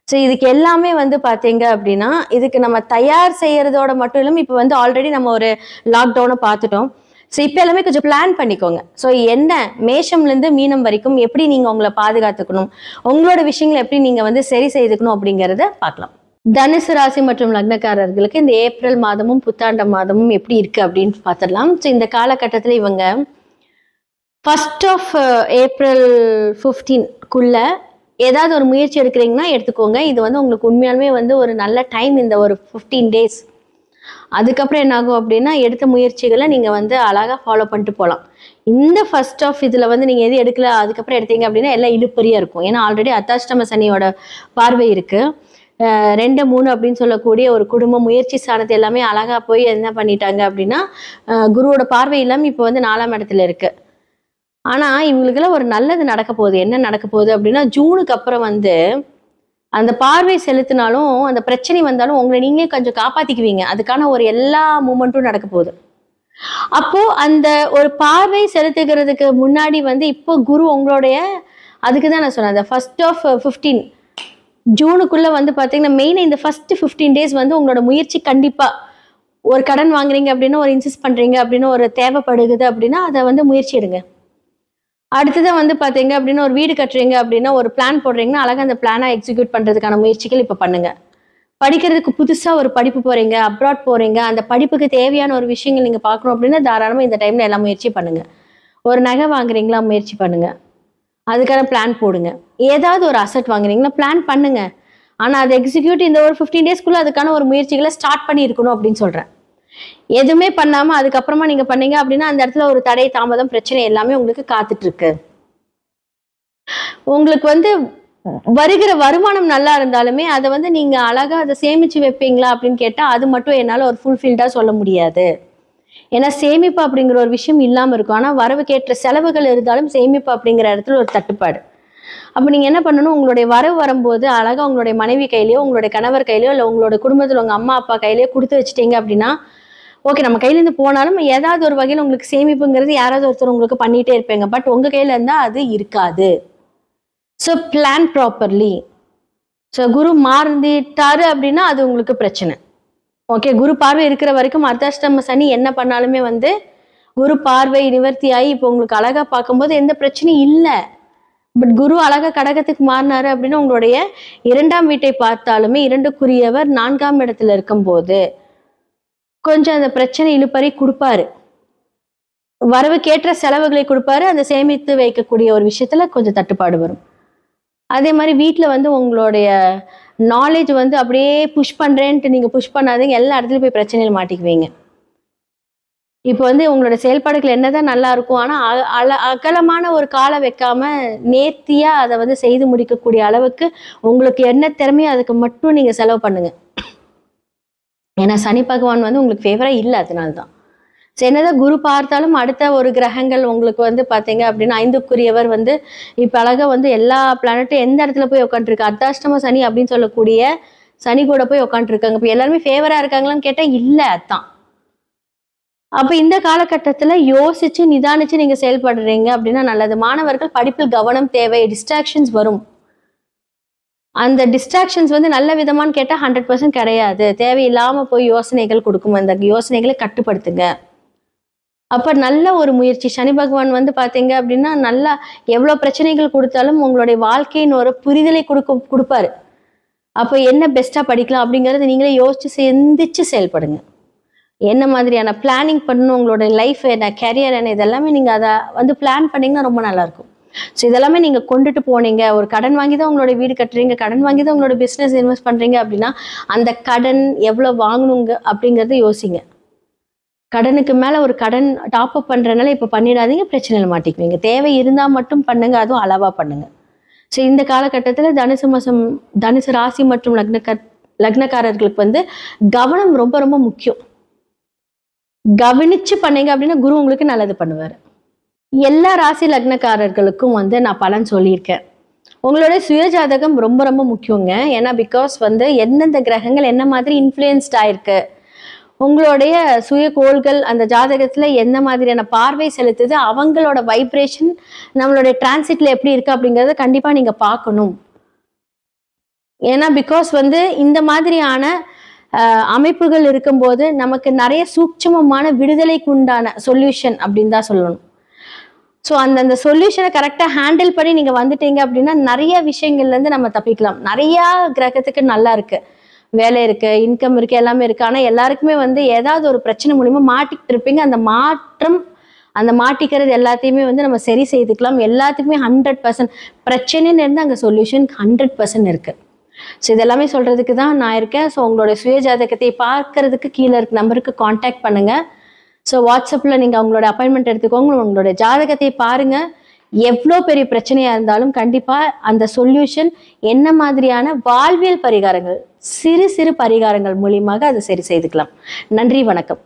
ஸோ இதுக்கு எல்லாமே வந்து பார்த்தீங்க அப்படின்னா, இதுக்கு நம்ம தயார் செய்யறதோட மட்டும் இல்லாமல் இப்போ வந்து ஆல்ரெடி நம்ம ஒரு லாக்டவுனை பார்த்துட்டோம். ஸோ இப்போ எல்லாமே கொஞ்சம் பிளான் பண்ணிக்கோங்க. ஸோ என்ன மேஷம்லேருந்து மீனம் வரைக்கும் எப்படி நீங்கள் உங்களை பாதுகாத்துக்கணும், உங்களோட விஷயங்களை எப்படி நீங்கள் வந்து சரி செய்துக்கணும் அப்படிங்கிறத பார்க்கலாம். தனுசு ராசி மற்றும் லக்னக்காரர்களுக்கு இந்த ஏப்ரல் மாதமும் புத்தாண்ட மாதமும் எப்படி இருக்கு அப்படின்னு பார்த்துடலாம். ஸோ இந்த காலகட்டத்தில் இவங்க 1st ஆஃப் ஏப்ரல் 15க்குள்ள ஏதாவது ஒரு முயற்சி எடுக்கிறீங்கன்னா எடுத்துக்கோங்க. இது வந்து உங்களுக்கு உண்மையாலுமே வந்து ஒரு நல்ல டைம், இந்த ஒரு 15 டேஸ். அதுக்கப்புறம் என்ன ஆகும் அப்படின்னா, எடுத்த முயற்சிகளை நீங்கள் வந்து அழகாக ஃபாலோ பண்ணிட்டு போகலாம். இந்த 1st ஆஃப் இதில் வந்து நீங்கள் எது எடுக்கல அதுக்கப்புறம் எடுத்தீங்க அப்படின்னா எல்லாம் இழுப்பறியாக இருக்கும். ஏன்னா ஆல்ரெடி அர்த்தாஷ்டம சனியோட பார்வை இருக்குது. 2, 3 அப்படின்னு சொல்லக்கூடிய ஒரு குடும்ப முயற்சி ஸ்தானத்தை எல்லாமே அழகா போய் என்ன பண்ணிட்டாங்க அப்படின்னா, குருவோட பார்வை இல்லாமல் இப்போ வந்து 4ஆம் இடத்துல இருக்கு. ஆனா இவங்களுக்கெல்லாம் ஒரு நல்லது நடக்க போகுது. என்ன நடக்க போகுது அப்படின்னா, ஜூனுக்கு அப்புறம் வந்து அந்த பார்வை செலுத்தினாலும் அந்த பிரச்சனை வந்தாலும் உங்களை நீங்க கொஞ்சம் காப்பாத்திக்குவீங்க. அதுக்கான ஒரு எல்லா மூமெண்ட்டும் நடக்க போகுது. அப்போ அந்த ஒரு பார்வை செலுத்துகிறதுக்கு முன்னாடி வந்து இப்போ குரு உங்களுடைய, அதுக்கு தான் நான் சொன்னேன், அந்த 1st ஆஃப் 15 ஜூனுக்குள்ள வந்து பார்த்தீங்கன்னா மெயினாக இந்த ஃபர்ஸ்ட் 15 டேஸ் வந்து உங்களோட முயற்சி கண்டிப்பாக, ஒரு கடன் வாங்குறீங்க அப்படின்னா, ஒரு இன்சிஸ்ட் பண்ணுறீங்க அப்படின்னா, ஒரு தேவைப்படுகுது அப்படின்னா அதை வந்து முயற்சி எடுங்க. அடுத்ததான் வந்து பார்த்தீங்க அப்படின்னா, ஒரு வீடு கட்டுறீங்க அப்படின்னா, ஒரு பிளான் போடுறீங்கன்னா அழகாக அந்த பிளானை எக்ஸிக்யூட் பண்ணுறதுக்கான முயற்சிகள் இப்போ பண்ணுங்க. படிக்கிறதுக்கு புதுசாக ஒரு படிப்பு போகிறீங்க, அப்ராட் போகிறீங்க, அந்த படிப்புக்கு தேவையான ஒரு விஷயங்கள் நீங்கள் பார்க்கணும் அப்படின்னா தாராளமாக இந்த டைமில் எல்லாம் முயற்சி பண்ணுங்க. ஒரு நகை வாங்குறீங்களா, முயற்சி பண்ணுங்க, அதுக்கான பிளான் போடுங்க. ஏதாவது ஒரு அசட் வாங்குறீங்கன்னா பிளான் பண்ணுங்க. ஆனால் அதை எக்ஸிக்யூட் இந்த ஒரு 15 டேஸ்க்குள்ள அதுக்கான ஒரு முயற்சிகளை ஸ்டார்ட் பண்ணி இருக்கணும் அப்படின்னு சொல்றேன். எதுவுமே பண்ணாம அதுக்கப்புறமா நீங்க பண்ணீங்க அப்படின்னா அந்த இடத்துல ஒரு தடை, தாமதம், பிரச்சனை எல்லாமே உங்களுக்கு காத்துட்டு இருக்கு. உங்களுக்கு வந்து வருகிற வருமானம் நல்லா இருந்தாலுமே அதை வந்து நீங்க அழகா அதை சேமிச்சு வைப்பீங்களா அப்படின்னு கேட்டா அது மட்டும் என்னால ஒரு ஃபுல்ஃபில்டா சொல்ல முடியாது. ஏன்னா சேமிப்பு அப்படிங்கிற ஒரு விஷயம் இல்லாம இருக்கும். ஆனா வரவுக்கேற்ற செலவுகள் இருந்தாலும் சேமிப்பு அப்படிங்கிற இடத்துல ஒரு தட்டுப்பாடு. அப்ப நீங்க என்ன பண்ணணும், உங்களுடைய வரவு வரும்போது அழகா உங்களுடைய மனைவி கையிலயோ, உங்களுடைய கணவர் கையிலயோ, இல்ல உங்களோட குடும்பத்துல உங்க அம்மா அப்பா கையிலயோ குடுத்து வச்சுட்டீங்க அப்படின்னா, ஓகே நம்ம கையில இருந்து போனாலும் ஏதாவது ஒரு வகையில உங்களுக்கு சேமிப்புங்கிறது யாராவது ஒருத்தர் உங்களுக்கு பண்ணிட்டே இருப்பீங்க. பட் உங்க கையில இருந்தா அது இருக்காது. So plan properly. ஸோ குரு மாறிட்டாரு அப்படின்னா அது உங்களுக்கு பிரச்சனை. ஓகே, குரு பார்வை இருக்கிற வரைக்கும் அர்த்தாஷ்டம சனி என்ன பண்ணாலுமே வந்து குரு பார்வை நிவர்த்தியாகி இப்போ உங்களுக்கு அழகா பார்க்கும்போது எந்த பிரச்சனையும் இல்லை. பட் குரு அழகா கடகத்துக்கு மாறினாரு அப்படின்னா உங்களுடைய 2ஆம் வீட்டை பார்த்தாலுமே 2க்குரியவர் 4ஆம் இடத்துல இருக்கும்போது கொஞ்சம் அந்த பிரச்சனை இழுப்பறி கொடுப்பாரு. வரவுக்கேற்ற செலவுகளை கொடுப்பாரு. அந்த சேமித்து வைக்கக்கூடிய ஒரு விஷயத்துல கொஞ்சம் தட்டுப்பாடு வரும். அதே மாதிரி வீட்டில் வந்து உங்களுடைய நாலேஜ் வந்து அப்படியே புஷ் பண்றேன்ட்டு நீங்க புஷ் பண்ணாதீங்க. எல்லா இடத்துலயும் போய் பிரச்சனையில் மாட்டிக்குவீங்க. இப்போ வந்து உங்களோட செயல்பாடுகள் என்னதான் நல்லா இருக்கும், ஆனா அகலமான ஒரு காலை வைக்காம நேர்த்தியா அதை வந்து செய்து முடிக்கக்கூடிய அளவுக்கு உங்களுக்கு என்ன திறமையோ அதுக்கு மட்டும் நீங்க செலவு பண்ணுங்க. ஏன்னா சனி பகவான் வந்து உங்களுக்கு ஃபேவரா இல்லை, அதனால்தான். என்னதான் குரு பார்த்தாலும் அடுத்த ஒரு கிரகங்கள் உங்களுக்கு வந்து பாத்தீங்க அப்படின்னா 5க்குரியவர் வந்து இப்ப அழகா வந்து எல்லா பிளானட்டும் எந்த இடத்துல போய் உட்காந்துருக்கு, அர்த்தாஷ்டம சனி அப்படின்னு சொல்லக்கூடிய சனி கூட போய் உட்காந்துருக்காங்க. இப்ப எல்லாருமே ஃபேவரா இருக்காங்களான்னு கேட்டா இல்ல. அதான் அப்ப இந்த காலகட்டத்துல யோசிச்சு நிதானிச்சு நீங்க செயல்படுறீங்க அப்படின்னா நல்லது. மாணவர்கள் படிப்பில் கவனம் தேவை. டிஸ்ட்ராக்ஷன்ஸ் வரும். அந்த டிஸ்ட்ராக்ஷன்ஸ் வந்து நல்ல விதமானு கேட்டா 100% கிடையாது. தேவையில்லாம போய் யோசனைகள் கொடுக்கும். அந்த யோசனைகளை கட்டுப்படுத்துங்க. அப்ப நல்ல ஒரு முயற்சி. சனி பகவான் வந்து பாத்தீங்க அப்படின்னா நல்லா எவ்வளவு பிரச்சனைகள் கொடுத்தாலும் உங்களுடைய வாழ்க்கையின் ஒரு புரிதலை கொடுப்பாரு. அப்ப என்ன பெஸ்டா படிக்கலாம் அப்படிங்கறத நீங்களே யோசிச்சு சிந்திச்சு செயல்படுங்க. என்ன மாதிரியான பிளானிங் பண்ணணும், உங்களோட லைஃப் என்ன, கேரியர் என்ன, இதெல்லாமே நீங்க அதை வந்து பிளான் பண்ணீங்கன்னா ரொம்ப நல்லா இருக்கும். ஸோ இதெல்லாமே நீங்க கொண்டுட்டு போனீங்க. ஒரு கடன் வாங்கி தான் உங்களோட வீடு கட்டுறீங்க, கடன் வாங்கி தான் உங்களோட பிசினஸ் இன்வெஸ்ட் பண்றீங்க அப்படின்னா அந்த கடன் எவ்வளவு வாங்கணுங்க அப்படிங்கறத யோசிங்க. கடனுக்கு மேல ஒரு கடன் டாப் அப் பண்றதுனால இப்ப பண்ணிடாதீங்க, பிரச்சனையில மாட்டிக்குவீங்க. தேவை இருந்தா மட்டும் பண்ணுங்க, அதுவும் அளவா பண்ணுங்க. ஸோ இந்த காலகட்டத்துல தனுசு ராசி மற்றும் லக்னக்காரர்களுக்கு வந்து கவனம் ரொம்ப ரொம்ப முக்கியம். கவனிச்சு பண்ணீங்க அப்படின்னா குரு உங்களுக்கு நல்லது பண்ணுவாரு. எல்லா ராசி லக்னக்காரர்களுக்கும் வந்து நான் பலன் சொல்லியிருக்கேன். உங்களோட சுயஜாதகம் ரொம்ப ரொம்ப முக்கியங்க. ஏன்னா பிகாஸ் வந்து எந்தெந்த கிரகங்கள் என்ன மாதிரி இன்ஃப்ளூயன்ஸ்ட் ஆயிருக்கு, உங்களுடைய சுய கோள்கள் அந்த ஜாதகத்துல எந்த மாதிரியான பார்வை செலுத்துது, அவங்களோட வைப்ரேஷன் நம்மளுடைய டிரான்சிட்ல எப்படி இருக்கு அப்படிங்கறத கண்டிப்பா நீங்க பார்க்கணும். ஏன்னா பிகாஸ் வந்து இந்த மாதிரியான அமைப்புகள் இருக்கும்போது நமக்கு நிறைய சூட்சமமான விடுதலைக்கு உண்டான சொல்யூஷன் அப்படின்னு தான் சொல்லணும். ஸோ அந்த சொல்யூஷனை கரெக்டாக ஹேண்டில் பண்ணி நீங்க வந்துட்டீங்க அப்படின்னா நிறைய விஷயங்கள்ல இருந்து நம்ம தப்பிக்கலாம். நிறைய கிரகத்துக்கு நல்லா இருக்கு, வேலை இருக்கு, இன்கம் இருக்கு, எல்லாமே இருக்கு. ஆனா எல்லாருக்குமே வந்து ஏதாவது ஒரு பிரச்சனை மூலியமா மாட்டிக்கிட்டு இருப்பீங்க. அந்த மாட்டிக்கிறது எல்லாத்தையுமே வந்து நம்ம சரி செய்துக்கலாம். எல்லாத்துக்குமே 100% பிரச்சனைன்னு இருந்து அங்கே சொல்யூஷன் 100% இருக்கு. ஸோ இதெல்லாமே சொல்றதுக்கு தான் நான் இருக்கேன். ஸோ உங்களோட சுய ஜாதகத்தை பார்க்கறதுக்கு கீழே இருக்க நம்பருக்கு காண்டாக்ட் பண்ணுங்க. ஸோ வாட்ஸ்அப்பில் நீங்கள் உங்களோட அப்பாயின்மெண்ட் எடுத்துக்கோங்க, உங்களோட ஜாதகத்தை பாருங்க. எவ்வளோ பெரிய பிரச்சனையா இருந்தாலும் கண்டிப்பாக அந்த சொல்யூஷன் என்ன மாதிரியான வாழ்வியல் பரிகாரங்கள், சிறு சிறு பரிகாரங்கள் மூலியமாக அதை சரி செய்துக்கலாம். நன்றி, வணக்கம்.